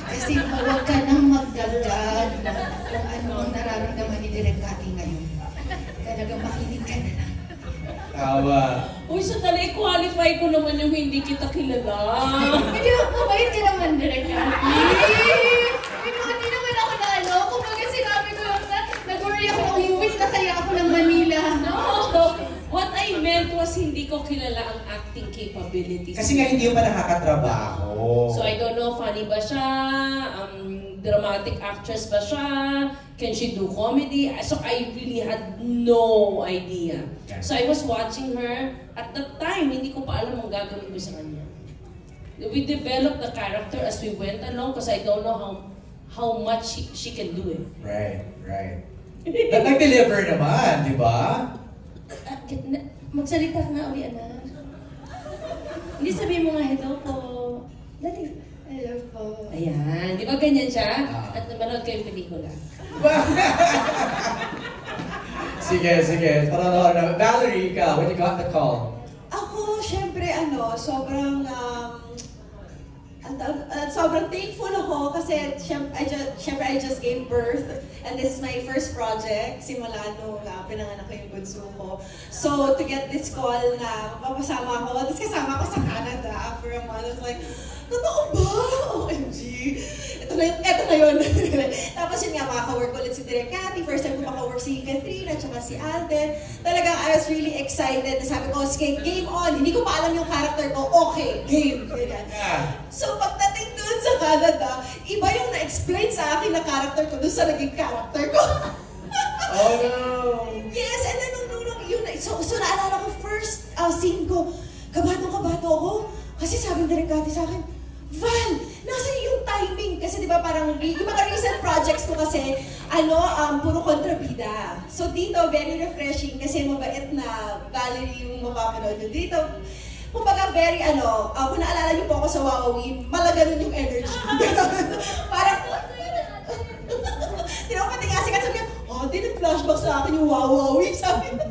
Kasi huwag ka nang magdagdag kung ano ang nararamdaman ni Direk Cathy ngayon. Talagang makinig ka na lang. Uy, so talaga qualify ko naman yung hindi kita kilala. Hindi ba, mabait ka naman, Direk Cathy. Hindi naman ako na kumbaga sinabi ko lang na nag-worry ako na uwi na Nagtataya ako ng Manila. No, what I meant was hindi ko kilala ang acting capabilities. Kasi nga hindi pa nakakatrabaho. So I don't know, funny ba siya? Dramatic actress ba siya? Can she do comedy? So I really had no idea. So I was watching her. At that time, hindi ko pa alam ang gagawin ko sa kanya. We developed the character as we went along because I don't know how much she can do it. Right. Nag-deliver naman, di ba? Magsalita ka nga uli, anak. Hindi sabihin mo nga, hello po. Dati, hello po. Ayan, di ba ganyan siya? At manood kayo yung pelikula. Sige. Parang na. Valerie, ikaw, when you got the call? Ako, syempre, sobrang sobrang thankful ako kasi syempre I just gave birth and this is my first project simula nung pinanganak ko yung bunso ko. So to get this call na mapapasama ako, tapos kasama ako sa Canada for a month, I was like, totoo ba? OMG! Ito na yun. Tapos yun nga, makaka-work ulit si Direk Cathy. First time ko maka-work si Catherine at saka si Alden. Talagang I was really excited. Sabi ko, sige, game on. Hindi ko pa alam yung character ko. Okay, game. So pagdating doon sa Canada, iba yung na-explain sa akin na character ko doon sa naging character ko. Oh no! Yes, and then yun, so naalala ko first scene ko, kabato ako. Kasi sabi ng Direk Cathy sa akin, Val, nasa yung timing? Kasi di ba parang yung mga recent projects ko kasi, puro kontrabida. So dito, very refreshing kasi mabait na Valerie yung mapapanood nyo dito. Kumbaga very kung naalala niyo po ako sa Wawawi, malaganon yung energy. Parang, tinapati nga si Kat, sabi niya, di nag-flashback sa akin yung Wawawi, sabi niya.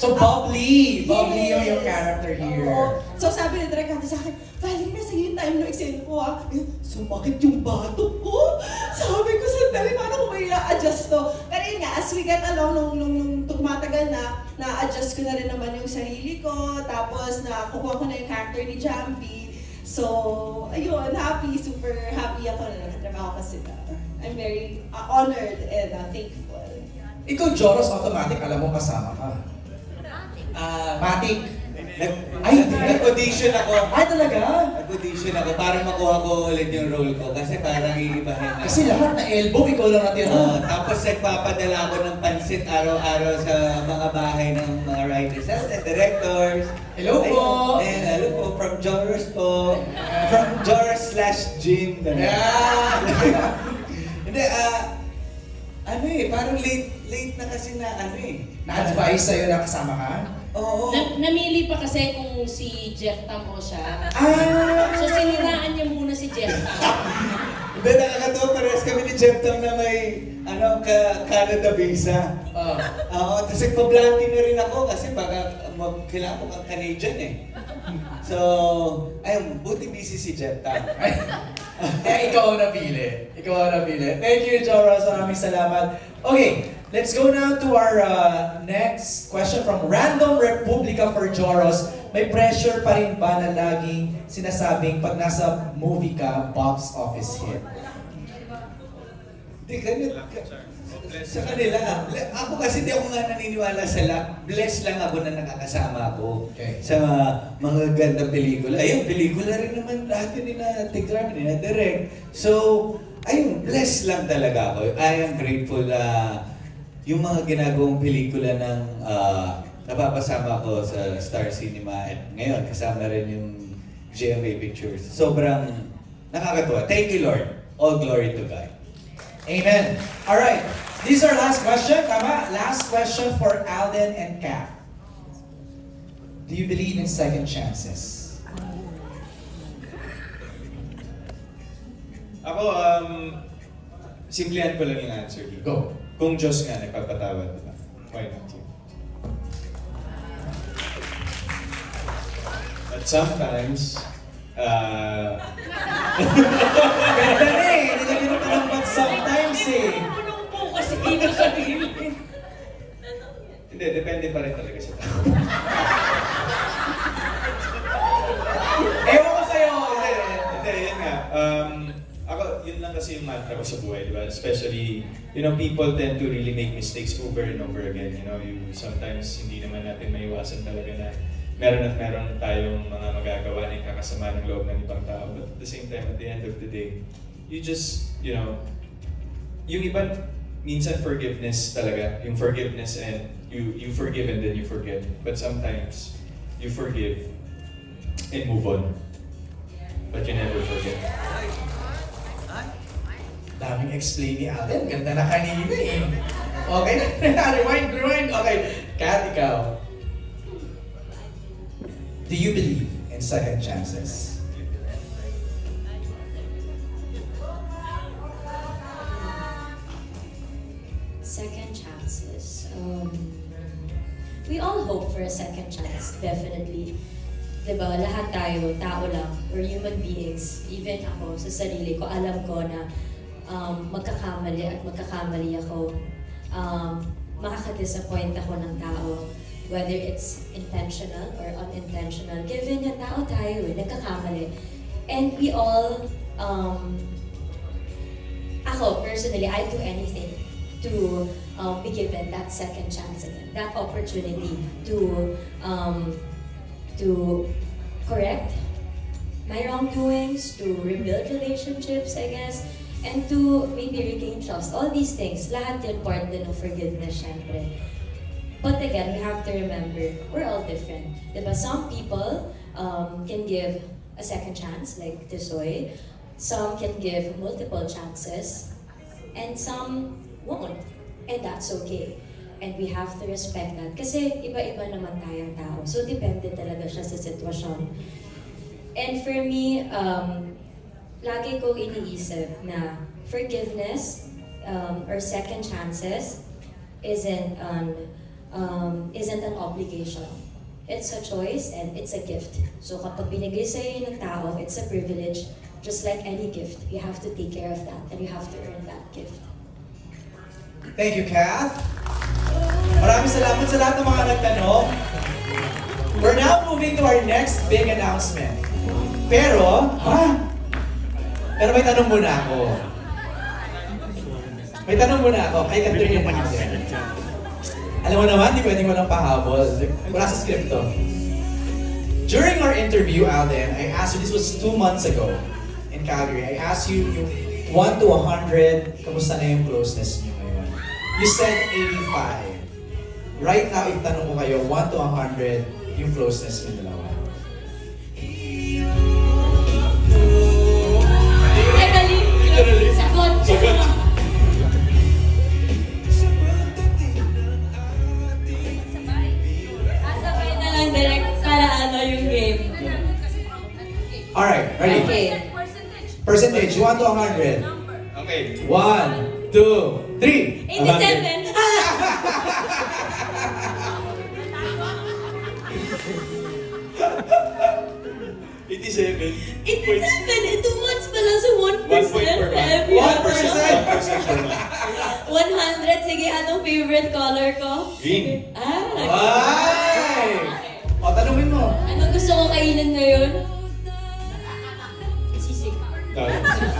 So bubbly yung character here. So sabi ni Direk Cathy sa akin, Valerie, nasa yung time no exam ko ha. Sumakit yung batok ko. Sabi ko, sandali, paano ko may adjust to? Pero yun nga, as we get along, nung tumatagal na-adjust ko na rin naman yung sarili ko. Tapos nakukuha ko na yung character ni Jambi. So, ayun, super happy ako na nakatrabaho ko sila. I'm very honored and thankful. Ikaw, Joros, automatic, alam mo kasama ka. Matic. Nag-audition ako. Talaga? Nag-audition ako para makuha ko ulit yung role ko kasi parang iibahin na. Kasi lahat na elbow, ikaw lang natira. Tapos nagpapadala ako ng pansit araw-araw sa mga bahay ng mga writers and directors. Hello po! Hello po, from Joros po. From Joros/Jim. Hindi, parang late na kasi na Na-advise sa'yo na kasama ka? Oo. Namili pa kasi kung si Jeff Tam o siya. So siniraan niya muna si Jeff Tam. Hindi, nakakatawa, parehas kami ni Jeff Tam na may Canada visa. Tapos nagpa-blanty na rin ako kasi baka kailangan ko kang Canadian eh. So, ayun, buti busy si Jeff Tam. Ikaw ang napili. Thank you, Joros. Maraming salamat. Okay, let's go now to our next question from Random Republica for Joros. May pressure pa rin ba na laging sinasabing pag nasa movie ka, box office hit? Hindi, sa kanila. Ako kasi di ako nga naniniwala sa luck. Blessed lang ako na nakakasama ako sa mga gandang pelikula. Ayun, pelikula rin naman dati ni na Tigran, ni na Direk. So, ayun, blessed lang talaga ako. I am grateful na yung mga ginagawang pelikula ng napapasama ko sa Star Cinema at ngayon kasama rin yung GMA Pictures. Sobrang nakakatuwa. Thank you, Lord. All glory to God. Amen. All right. This is our last question. Tama? Last question for Alden and Kath. Do you believe in second chances? Ako, simplihan ko lang yung answer dito. Go. Kung Diyos nga nagpapatawad, diba? Why not you? But sometimes, ganda na eh! Nilagyan na palang but sometimes eh! Anong po kasi dito sa gilid? Hindi, depende pa rin talaga sa tao. Ewan ko sa'yo! Hindi, yun nga. Ako, yun lang kasi kasi yung mantra ko sa buhay, di ba? Especially, people tend to really make mistakes over and over again. Sometimes hindi naman natin maiwasan talaga na meron tayong mga magagawa na kakasama ng loob ng ibang tao. But at the same time, at the end of the day, you just, yung iba, minsan forgiveness talaga. Yung forgiveness and you forgive and then you forget. But sometimes, you forgive and move on. But you never forget. Daming explain ni Alden. Ganda na kanina eh. Okay na. Rewind. Okay. Kat, ikaw. Do you believe in second chances? Second chances. We all hope for a second chance, definitely. Diba, lahat tayo, tao lang, we're human beings. Even ako, sa sarili ko, alam ko na magkakamali at magkakamali ako. Makaka-disappoint ako ng tao. Whether it's intentional or unintentional. Given na tao tayo, nagkakamali. And we all, ako, personally, I'd do anything to be given that second chance again, that opportunity to correct my wrongdoings, to rebuild relationships, I guess, and to maybe regain trust. All these things, lahat yun part din ng forgiveness, syempre. But again, we have to remember, we're all different. Diba? Some people can give a second chance, like Tisoy. Some can give multiple chances, and some won't. And that's okay. And we have to respect that. Kasi iba-iba naman tayong tao. So, depende talaga siya sa sitwasyon. And for me, lagi ko iniisip na forgiveness or second chances isn't an obligation. It's a choice and it's a gift. So, kapag binigay sa'yo ng tao, it's a privilege. Just like any gift, you have to take care of that and you have to earn that gift. Thank you, Kath. Maraming salamat sa lahat ng mga nagtanong. We're now moving to our next big announcement. Pero may tanong muna ako. Kay Catherine. Alam mo naman, di pwedeng walang pahabol. Wala sa script to. During our interview, Alden, I asked you, this was 2 months ago in Calgary, I asked you, 1 to 100, kamusta na yung closeness niyo ngayon? You said 85. Right now, if tanong ko kayo, 1 to 100, yung closeness niyo dalawa. Sagot. Asabay na lang direct para yung game. Alright, ready? Okay. Percentage, 1 to 100. Okay. 1, 2, 3. 87. 87. 87. 2 months pa lang sa 1%. 1 point per month. 1%. 100. Sige, anong favorite color ko? Green. Ay! O, tanungin mo. Anong gusto ko kainin ngayon? Sisig.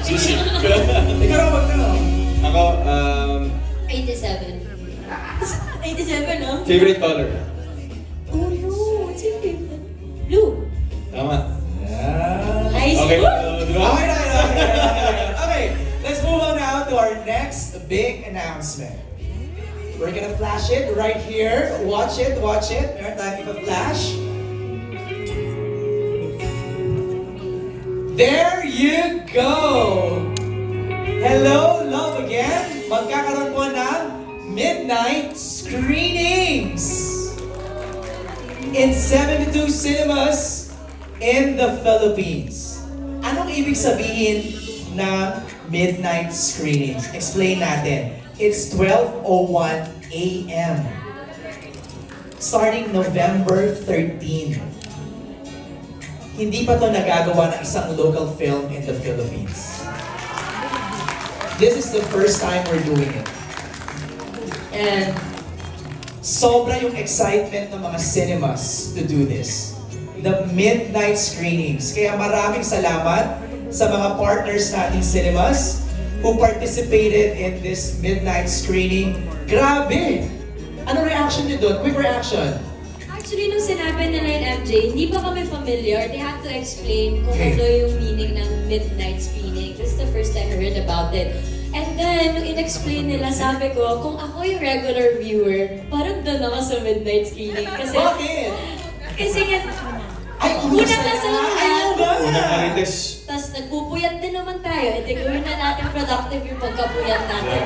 Sisig. Ikaw raw magtanong. Ako, 87. 87, no? favorite color? Oh no, what's your favorite? Blue. Tama. High Okay. school? Okay, let's move on now to our next big announcement. We're gonna flash it right here. Watch it. Meron tayong ipa-flash. There you go! Hello, Love Again! Magkakaroon po ng midnight screenings in 72 cinemas in the Philippines. Anong ibig sabihin ng midnight screenings? Explain natin. It's 12:01 a.m. starting November 13. Hindi pa to nagagawa ng isang local film in the Philippines. This is the first time we're doing it. And sobra yung excitement ng mga cinemas to do this. The midnight screenings. Kaya maraming salamat sa mga partners nating cinemas who participated in this midnight screening. Grabe! Ano reaction niyo doon? Quick reaction. Actually, nung sinabi nila yung MJ, hindi pa kami familiar. They had to explain kung ano yung meaning ng midnight screening. This is the first time I heard about it. And then, nung in-explain nila, sabi ko, kung ako yung regular viewer, parang doon ako sa midnight screening. Kasi, bakit? Kasi nga, una ka sa lahat. Unang marites. Tapos nagpupuyat din naman tayo. E di gawin na natin productive yung pagkapuyat natin.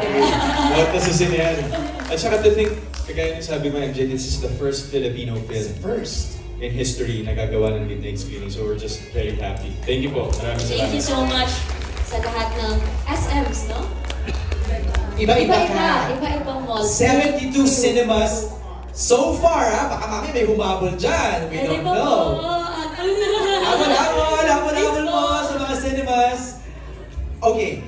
What does this yan? At saka to think, kagaya ng sabi mo, MJ, this is the first Filipino film in history na gagawa ng midnight screening. So we're just very happy. Thank you po. Maraming salamat. Thank you so much sa lahat ng SMs, no? Iba-iba ka. Iba-ibang malls. 72 cinemas so far, ha? Baka mami may humabol dyan. We don't know. Habol mo sa mga cinemas. Okay.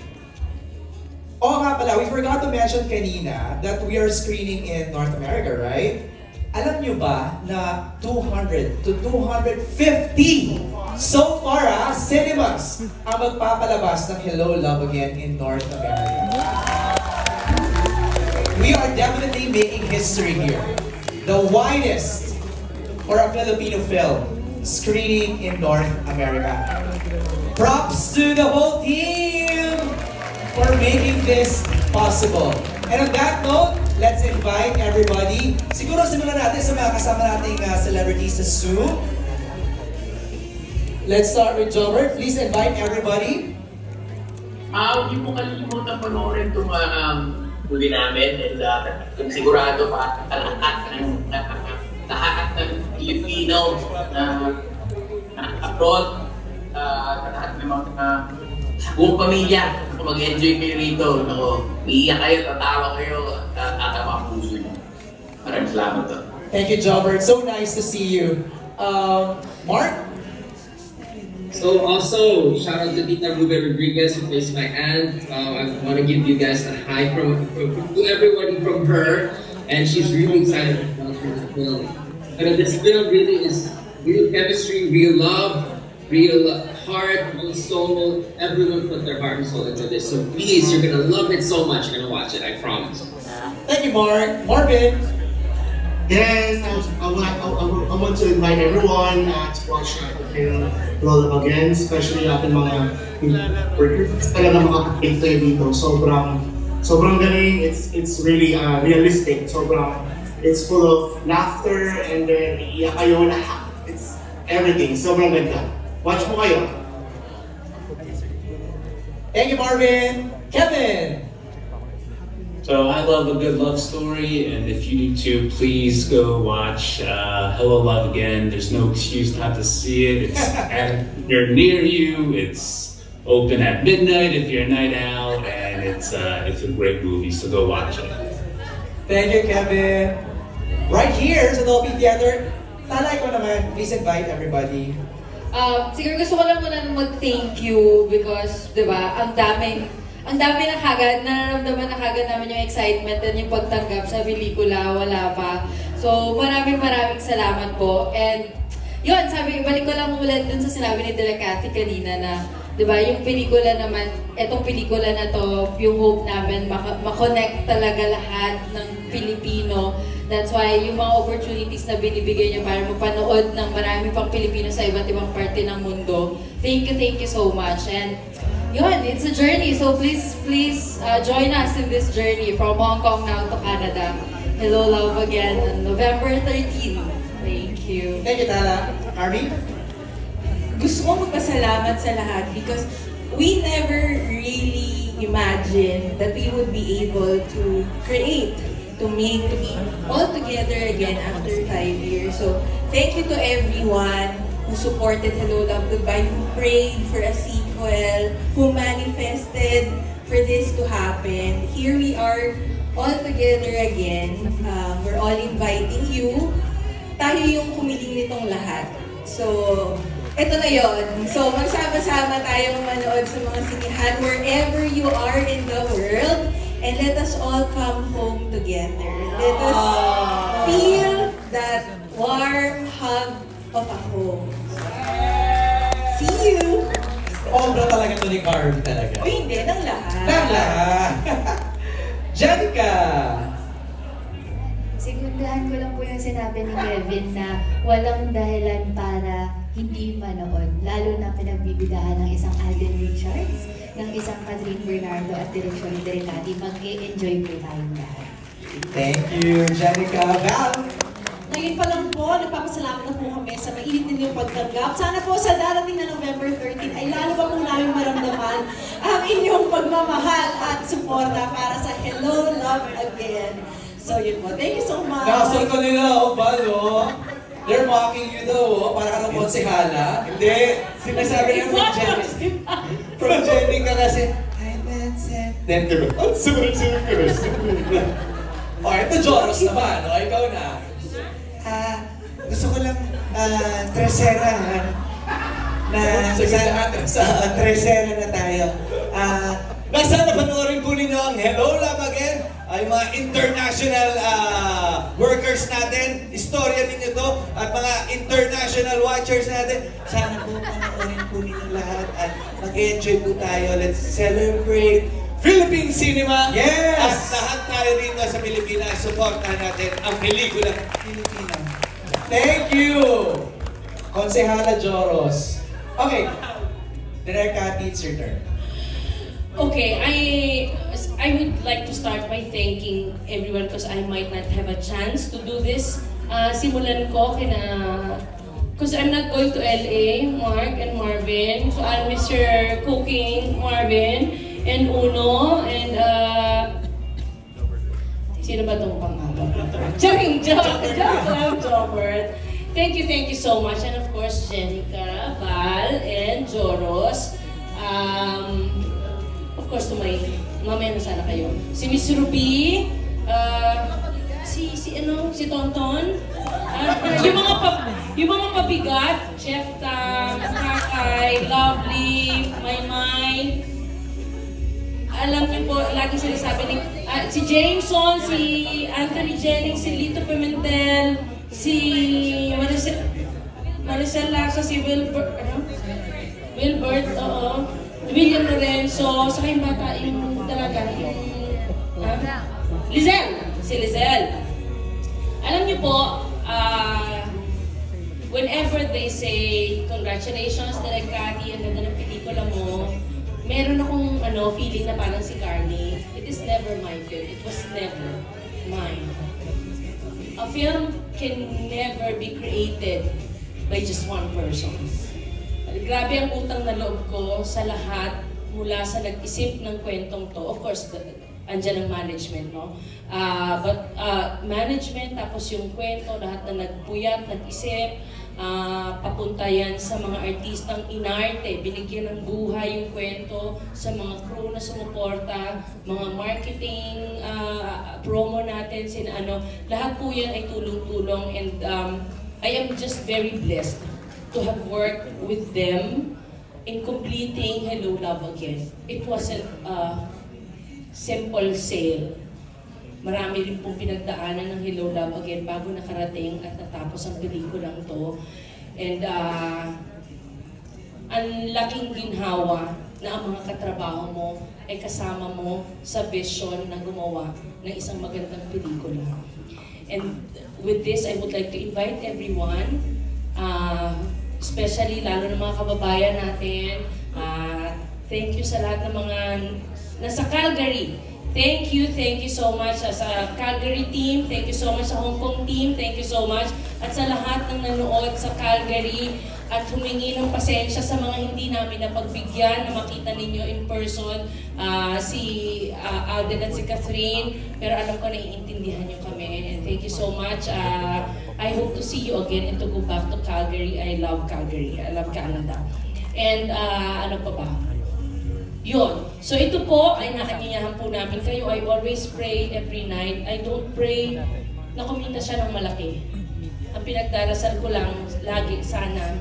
Oo nga pala, we forgot to mention kanina that we are screening in North America, right? Alam nyo ba na 200 to 250 so far, cinemas ang magpapalabas ng Hello, Love Again in North America. We are definitely making history here. The widest for a Filipino film screening in North America. Props to the whole team for making this possible. And on that note, let's invite everybody. Siguro simulan natin sa mga kasama nating celebrities sa Zoom. Let's start with Jobert. Please invite everybody. Huwag niyo po kalimutan panoorin itong huli namin. And kung sigurado pa, lahat ng Filipino na abroad, lahat ng mga buong pamilya, mag-enjoy kayo rito. Iiyak kayo, tatawa kayo, tatama ang puso niyo. Maraming salamat to. Thank you, Jobert. So nice to see you. Mark? So also, shout out to Tita Ruben Rodriguez, who plays my aunt. I want to give you guys a hi to everyone from her, and she's really excited about this film. But this film really is real chemistry, real love, real heart, real soul. Everyone put their heart and soul into this. So please, you're gonna love it so much. You're gonna watch it, I promise. Thank you, Mark. Marvin? Yes, I want to invite everyone to watch the film Hello Love Again, especially ating mga workers. Talaga makakapit tayo dito. Sobrang galing. It's really realistic. It's full of laughter and then iiyak kayo lahat. It's everything. Sobrang ganda. Watch mo kayo. Thank you, Marvin. Kevin? So I love a good love story, and if you do too, please go watch Hello Love Again. There's no excuse not to see it. It's they're near you. It's open at midnight if you're a night owl, and it's a great movie. So go watch it. Thank you, Kevin. Right here sa Dolby Theater, talay ko naman, please invite everybody. Siguro gusto ko lang muna mag-thank you because, di ba, ang dami na kagad, nararamdaman na kagad namin yung excitement at yung pagtanggap sa pelikula, wala pa. So, maraming salamat po. And, yun, balik ko lang ulit dun sa sinabi ni Dela Cathy kanina na, di ba, yung pelikula naman, etong pelikula na to, yung hope namin, makonect talaga lahat ng Pilipino. That's why yung mga opportunities na binibigay niya para mapanood ng marami pang Pilipino sa iba't ibang parte ng mundo. Thank you so much. And, yun, it's a journey. So please join us in this journey from Hong Kong now to Canada. Hello, Love Again on November 13. Thank you. Thank you, Tala. Army? Gusto ko magpasalamat sa lahat because we never really imagined that we would be able to create, to be all together again after 5 years. So thank you to everyone who supported Hello, Love, Goodbye, who prayed for a sequel, who manifested for this to happen. Here we are all together again. We're all inviting you. Tayo yung kumiling nitong lahat. So, eto na yon. So, magsama-sama tayong manood sa mga sinihan wherever you are in the world. And let us all come home together. Let us feel that warm hug of a home. See you! Obra talaga to ni Carl talaga. Uy, hindi, ng lahat. lahat. Janica! Sigundahan ko lang po yung sinabi ni Kevin na walang dahilan para hindi manood. Lalo na pinagbibidahan ng isang Alden Richards, ng isang Catherine Bernardo at direksyon ni Derecati. Mag-e-enjoy po tayong lahat. Thank you, Janica. Val! Ngayon pa lang po, nagpapasalamat na po kami sa mainit ninyong pagtanggap. Sana po sa darating na November 13 ay lalo pa po namin maramdaman ang inyong pagmamahal at suporta para sa Hello, Love Again. So yun po, thank you so much. Nakasal ka nila, Val, oh. They're mocking you daw, oh. Para ka ng konsehala. Hindi. Sinasabi niya from Jenica kasi, I'm Vincent. Then, sunod-sunod ka rin. O, ito Joros naman, o, ikaw na. Gusto ko lang treserahan na tresera na tayo. Sana panoorin po ninyo ang Hello Love Again, ay mga international workers natin, istorya ninyo to, at mga international watchers natin. Sana po panoorin po ninyo lahat at mag-enjoy po tayo. Let's celebrate Philippine cinema! Yes! At lahat tayo dito sa Pilipinas, supportan natin ang pelikula Pilipina. Thank you! Konsehala Joros. Okay. Derecati, it's your turn. Okay, I would like to start by thanking everyone because I might not have a chance to do this. Simulan ko because I'm not going to LA, Mark and Marvin. So I'll miss your cooking, Marvin, and Uno, and sino ba itong pangalawa? Jobert. Thank you so much. And of course, Jenica, Val, and Joros. Of course, to my, mamaya na sana kayo. Si Miss Ruby, si Tonton, yung mga pabigat, Chef Tam, Kakay, Lovely, Maymay. Alam niyo po, lagi sinasabi ni si Jameson, si Anthony Jennings, si Lito Pimentel, si Maricel Laxa, si Wilbert, oo. William Lorenzo, sa kayong bata, yung talaga, si Lizelle. Alam niyo po, whenever they say, congratulations, Derecati, ang ganda ng pelikula mo, meron akong feeling na parang si Carney. It is never my film. It was never mine. A film can never be created by just one person. Grabe ang utang na loob ko sa lahat mula sa nag-isip ng kwentong to. Of course, andyan ang management, no? Management, tapos yung kwento, lahat na nagpuyat, nag-isip, papunta yan sa mga artistang inarte, binigyan ng buhay yung kwento, sa mga crew na sumuporta, mga marketing, promo natin, lahat po yan ay tulong-tulong, and I am just very blessed to have worked with them in completing Hello Love Again. It wasn't a simple sale. Marami rin pong pinagdaanan ng Hello Love Again bago nakarating at natapos ang pelikulang to. And ang laking ginhawa na ang mga katrabaho mo ay kasama mo sa vision na gumawa ng isang magandang pelikula. And with this, I would like to invite everyone, especially lalo ng mga kababayan natin, thank you sa lahat ng mga nasa Calgary. Thank you so much sa Calgary team, thank you so much sa Hong Kong team, thank you so much at sa lahat ng nanood sa Calgary at humingi ng pasensya sa mga hindi namin napagbigyan na makita ninyo in person, si Alden at si Catherine, pero alam ko naiintindihan nyo kami, and thank you so much. I hope to see you again and to go back to Calgary. I love Calgary, I love Canada. And ano pa ba? Yun. So ito po ay nakaninyahan po namin kayo. I always pray every night. I don't pray na kumita siya ng malaki. Ang pinagdarasal ko lang lagi, sana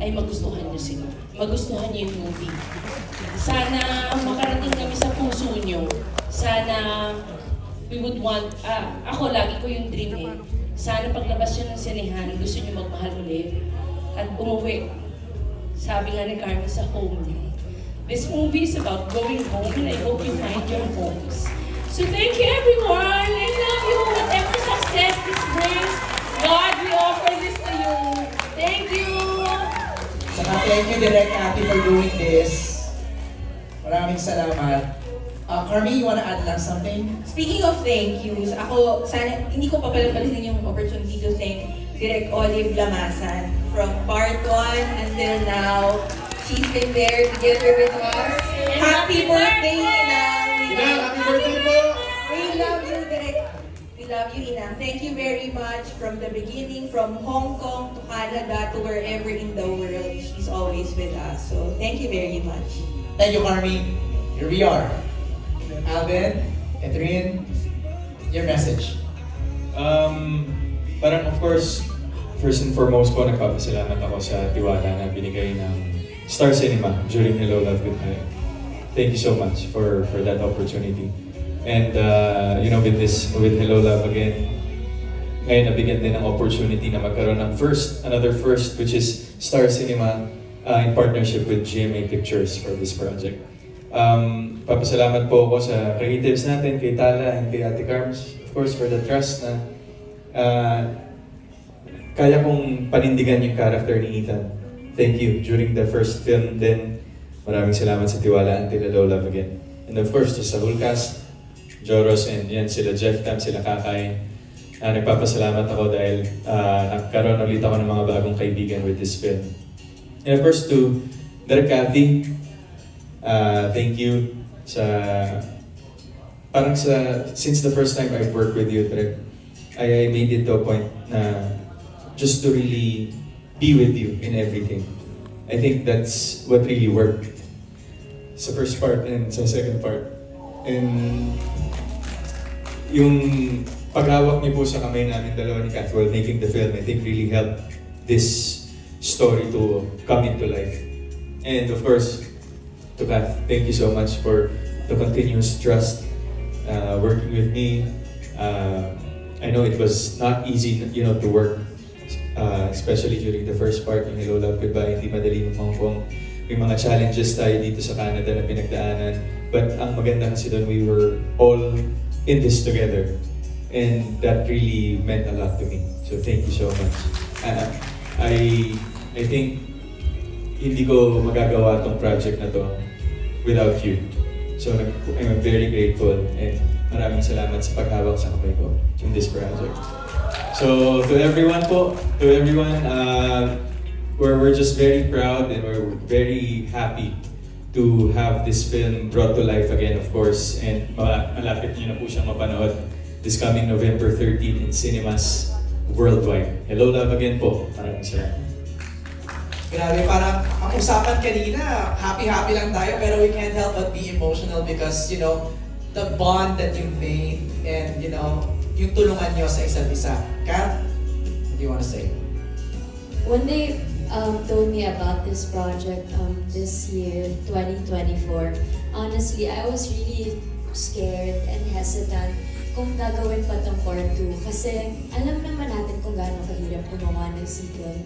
ay magustuhan niyo sila. Magustuhan niyo yung movie. Sana makarating kami sa puso niyo. Sana we would want, ako lagi ko yung dream eh. Sana paglabas niyo ng sinehan, gusto niyo magmahal ulit at umuwi. Sabi nga ni Carmen sa home niya. This movie is about going home, and I hope you find your homes. So thank you, everyone. I love you. Whatever success this brings, God, we offer this to you. Thank you. Saka thank you, Direk Ate, for doing this. Maraming salamat. Carmi, you wanna add lang something? Speaking of thank yous, ako, sana, hindi ko pa pala palisin yung opportunity to thank Direk Olive Lamasan. From part 1 until now, she's been there together with us. Happy birthday, Inang! Happy birthday po! We love you, Direk. We love you, Inang. Thank you very much from the beginning, from Hong Kong to Canada to wherever in the world. She's always with us. So, thank you very much. Thank you, Carmi. Here we are. Alvin, Catherine, your message. Parang of course, first and foremost po, nagpapasalamat ako sa tiwala na binigay ng Star Cinema during Hello Love Goodbye. Thank you so much for that opportunity. And you know, with Hello Love again, ngayon nabigyan din ng opportunity na magkaroon ng another first, which is Star Cinema in partnership with GMA Pictures for this project. Papasalamat po ako sa creatives natin, kay Tala and kay Ate Carms, of course, for the trust na kaya kong panindigan yung character ni Ethan. Thank you. During the first film din, maraming salamat sa tiwala until Hello Love Again. And of course, sa whole cast, Joros and yan, sila Jeff Tam, sila Kakay. Nagpapasalamat ako dahil nagkaroon ulit ako ng mga bagong kaibigan with this film. And of course, to Direk Cathy, thank you since the first time I've worked with you, Direk, I made it to a point na just to really be with you in everything. I think that's what really worked sa first part and sa second part. And yung paghawak niyo po sa kamay namin dalawa ni Kath while making the film, I think really helped this story to come into life. And of course, to Kath, thank you so much for the continuous trust working with me. I know it was not easy, you know, to work, especially during the first part ng Hello Love Goodbye. Hindi madali ng Hong Kong. May mga challenges tayo dito sa Canada na pinagdaanan. But ang maganda kasi doon, we were all in this together. And that really meant a lot to me. So thank you so much. I think hindi ko magagawa tong project na to without you. So I'm very grateful and maraming salamat sa paghawak sa kamay ko in this project. So to everyone, we're just very proud and we're very happy to have this film brought to life again, of course, and malapit nyo na po siyang mapanood this coming November 13 in cinemas worldwide. Hello Love Again po. Maraming salamat. Grabe, parang ang usapan kanina, happy-happy lang tayo, pero we can't help but be emotional because, you know, the bond that you've made and, you know, yung tulungan nyo sa isa't isa. Kat, what do you want to say? When they told me about this project this year, 2024, honestly, I was really scared and hesitant kung gagawin pa tong part 2. Kasi alam naman natin kung gaano kahirap gumawa ng sequel.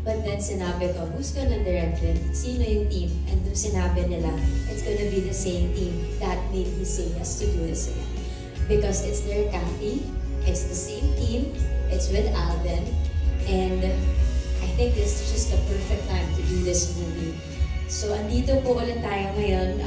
But then sinabi ko, who's gonna direct it? Sino yung team? And nung sinabi nila, it's gonna be the same team. That made me say yes to do this again. Because it's their Cathy, it's the same team, it's with Alvin, and I think this is just the perfect time to do this movie. So andito po ulit tayo ngayon.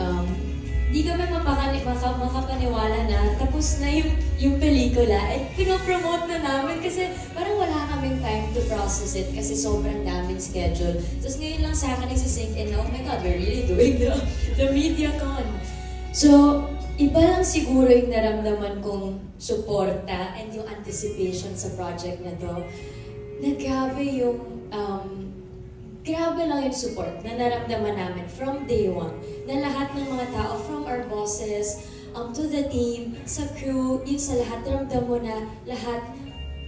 Di kami makapaniwala na tapos na yung pelikula at pinopromote na namin kasi parang wala kaming time to process it kasi sobrang daming schedule. Tapos ngayon lang sa akin nagsisink in na, oh my God, we're really doing the MediaCon. So, iba lang siguro yung naramdaman kong suporta and yung anticipation sa project na to. Grabe lang yung support na naramdaman namin from day one. Na lahat ng mga tao, from our bosses, to the team, sa crew, yun sa lahat, ramdam mo na lahat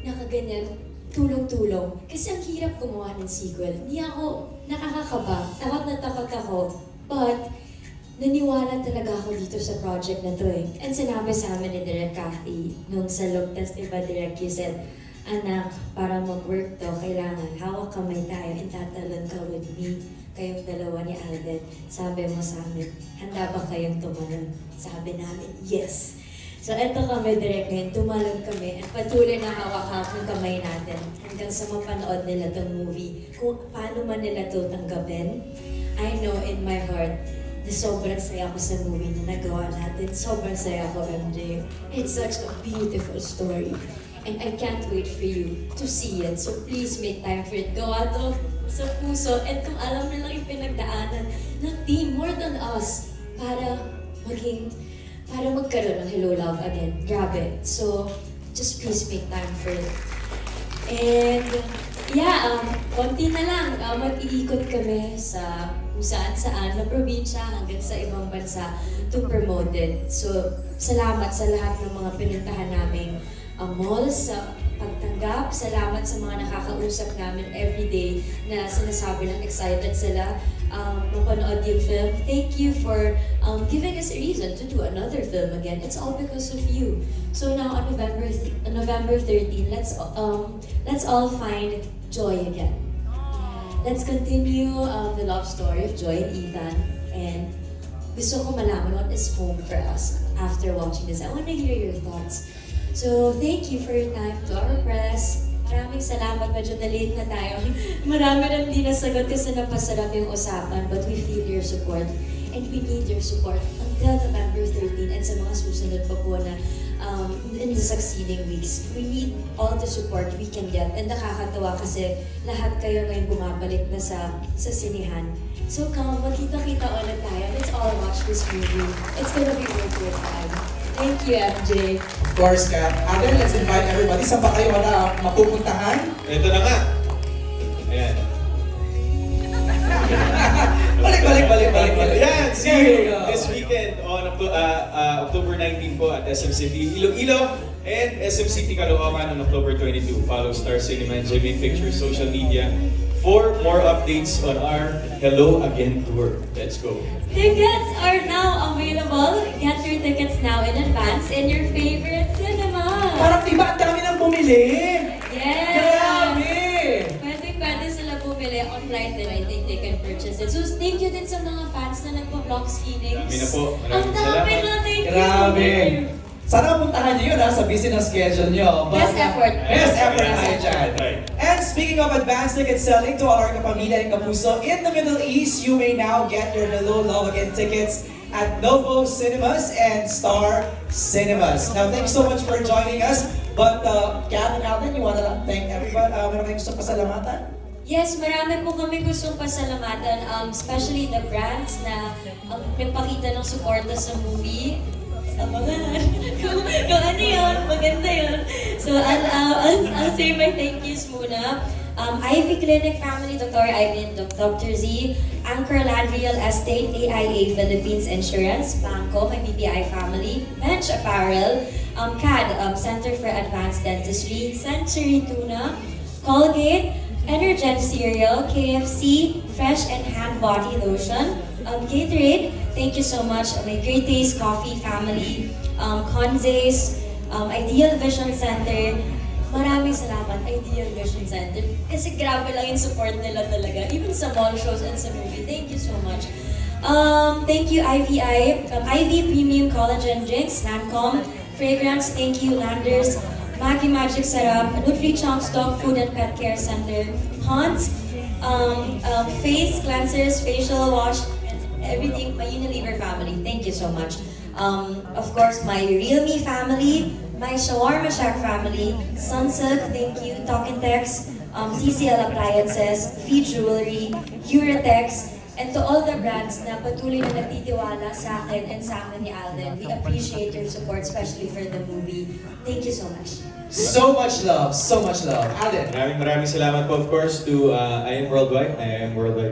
nakaganyan, tulong-tulong. Kasi ang hirap gumawa ng sequel. Hindi ako nakakakaba, takot na takot ako, but naniwala talaga ako dito sa project na to eh. And sinabi sa amin ni Direk Cathy, nung sa look test, diba Direk, you said, anak, para mag-work to, kailangan hawak kamay tayo and tatalon ka with me. kayong dalawa ni Alden. Sabi mo sa amin, handa ba kayong tumalon? Sabi namin, yes. So eto kami direct ngayon, tumalon kami at patuloy na hawak-hawak ng kamay natin hanggang sa mapanood nila tong movie. Kung paano man nila to tanggapin, I know in my heart, na sobrang saya ko sa movie na nagawa natin. Sobrang saya ko, MJ. It's such a beautiful story. And I can't wait for you to see it. So please make time for it. Gawa to sa puso. And kung alam nilang yung pinagdaanan ng team more than us para magkaroon ng Hello Love again. Grabe. So, just please make time for it. And, yeah, konti na lang. Mag-iikot kami sa kung saan-saan na probinsya hanggang sa ibang bansa to promote it. So, salamat sa lahat ng mga pinuntahan naming malls, sa pagtanggap. Salamat sa mga nakakausap namin everyday na sinasabi lang excited sila mapanood yung film. Thank you for giving us a reason to do another film again. It's all because of you. So now on November 13, let's all find joy again. Let's continue the love story of Joy and Ethan. And gusto ko malaman what is home for us after watching this. I want to hear your thoughts. So, thank you for your time to our press. Maraming salamat. Medyo na-late na tayo. Marami rin di nasagot kasi napasarap yung usapan. But we feel your support. And we need your support until November 13 and sa mga susunod pa po na in the succeeding weeks. We need all the support we can get. And nakakatawa kasi lahat kayo ngayon bumabalik na sa sinihan. So come, magkita-kita ulit tayo. Let's all watch this movie. It's gonna be worth your time. Thank you, MJ. Of course, Kat. Adam, let's invite everybody. Saan ba kayo mapupuntahan? Ito na nga. Ayan. Balik. Yan, see you this weekend on October 19 po at SM City Iloilo and SM City Caloocan on October 22. Follow Star Cinema and JB Pictures social media for more updates on our Hello Again tour. Let's go. Tickets are now available. Get your tickets now in advance in your favorite cinema. Parang diba ang dami nang bumili? Yes! Grabe! Pwede sila bumili online din. I think they can purchase it. So thank you din sa mga fans na nagpa-vlog screenings. Dami na po. Ang dami na, thank you. Grabe! Sana puntahan nyo yun sa busy na schedule nyo. Best effort. Best effort tayo dyan. And speaking of advanced ticket selling to all our kapamilya and kapuso in the Middle East, you may now get your Hello Love Again tickets at Novo Cinemas and Star Cinemas. Now, thanks so much for joining us. But, Kat and Alden, you want to thank everyone? Meron kayong gusto pasalamatan? Yes, marami po kami gustong pasalamatan, especially the brands na nagpakita ng suporta sa movie. Kung ano yun, maganda yun. So, I'll say my thank yous muna. Ivy Clinic Family, Dr. Ivy and Dr. Z, Anchor Land Real Estate, AIA Philippines Insurance, Banco, my BPI Family, Bench Apparel, CAD, Center for Advanced Dentistry, Century Tuna, Colgate, Energen Cereal, KFC, Fresh and Hand Body Lotion, Gatorade, thank you so much. My Great Taste Coffee Family, Conzays, Ideal Vision Center. Maraming salamat, Ideal Vision Center. Kasi grabe lang yung support nila talaga. Even sa mall shows and sa movie. Thank you so much. Thank you, IVI, IV Premium Collagen Drinks, Nancom, Fragrance, thank you, Landers, Maggie Magic Sarap, Nutri-Chunks Dog Food and Pet Care Center, Hans, Face Cleansers, Facial Wash, everything, my Unilever family, thank you so much. Of course, my Real Me family, my Shawarma Shack family, Sunsilk, thank you, Talkintex, CCL Appliances, Feed Jewelry, Uratex, and to all the brands na patuloy na nagtitiwala sa akin and sa amin ni Alden. We appreciate your support, especially for the movie. Thank you so much. So much love, so much love. Alden. Maraming salamat po, of course, to I Am Worldwide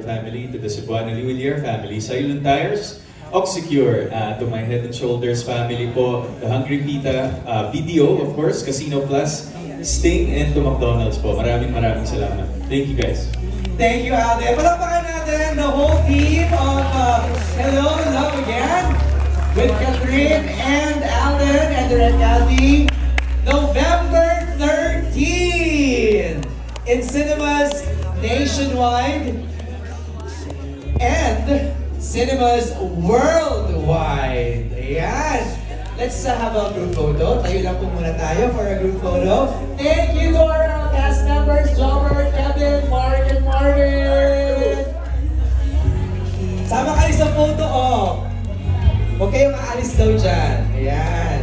family, to the Cebuana Liwilier family, Silent Tires, Oxecure, to my Head and Shoulders family po, the Hungry Pita, BDO, of course, Casino Plus, Sting, and to McDonald's po. Maraming salamat. Thank you guys. Thank you, Alden. Palakpakan natin the whole team of Hello Love Again with Catherine and Alden and the Red Candy. November 13 in cinemas nationwide. Cinemas Worldwide. Ayan. Let's have a group photo. Tayo lang po muna tayo for a group photo. Thank you to our cast members, Jobber, Kevin, Mark, and Marvin. Sama kayo sa photo, oh. Huwag kayong aalis daw dyan. Ayan.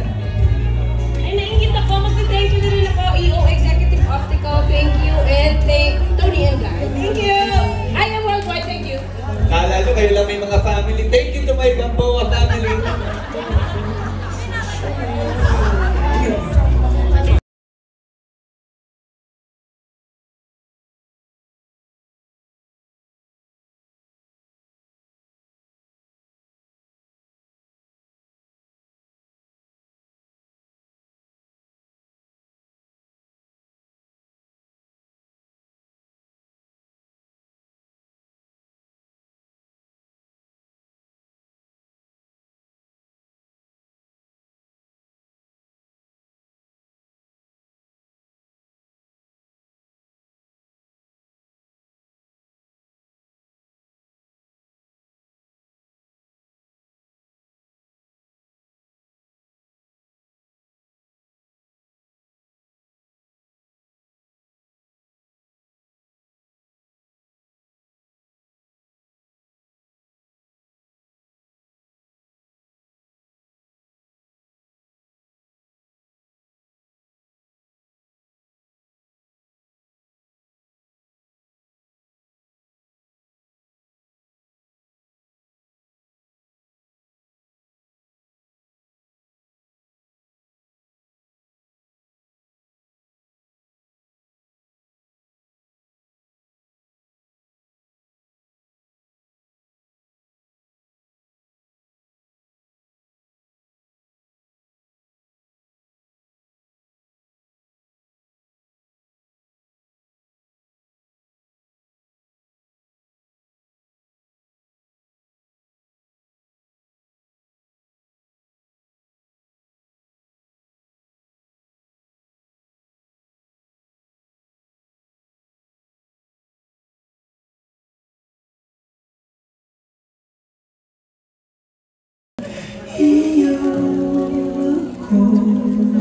Ay, naingit ako. Mag-thank you na rin ako, EO Executive Optical. Thank you. And thank Tony and Guy. Thank you. I am Worldwide. Thank you. Kala nyo kayo lang may mga family. Thank you to my Gamboa family.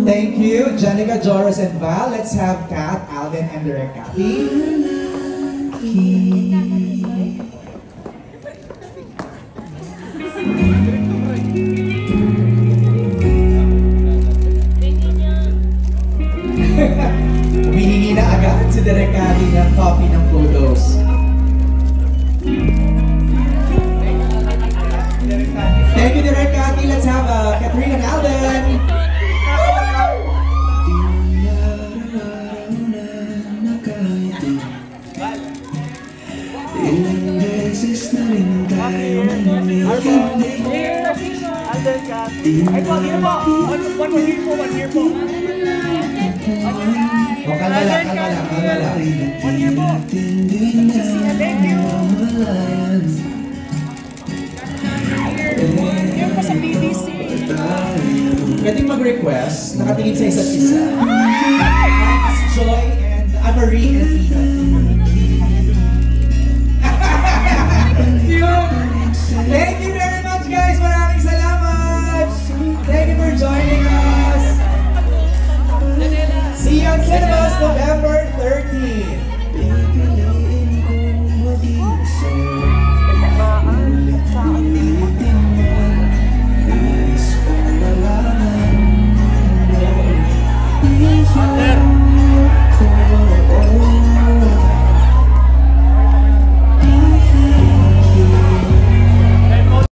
Thank you, Jenica, Joris, and Val. Let's have Kat, Alvin, and Direk Kathy. Humihingi na agad si Direk Kathy ng copy ng photos. Thank you, Direk Kathy. Let's have Catherine and Alvin. Ilang beses na rin tayo hindi. Kalma lang. Pwedeng mag-request, nakatingin sa isa't isa. Joy and Marie and Ina.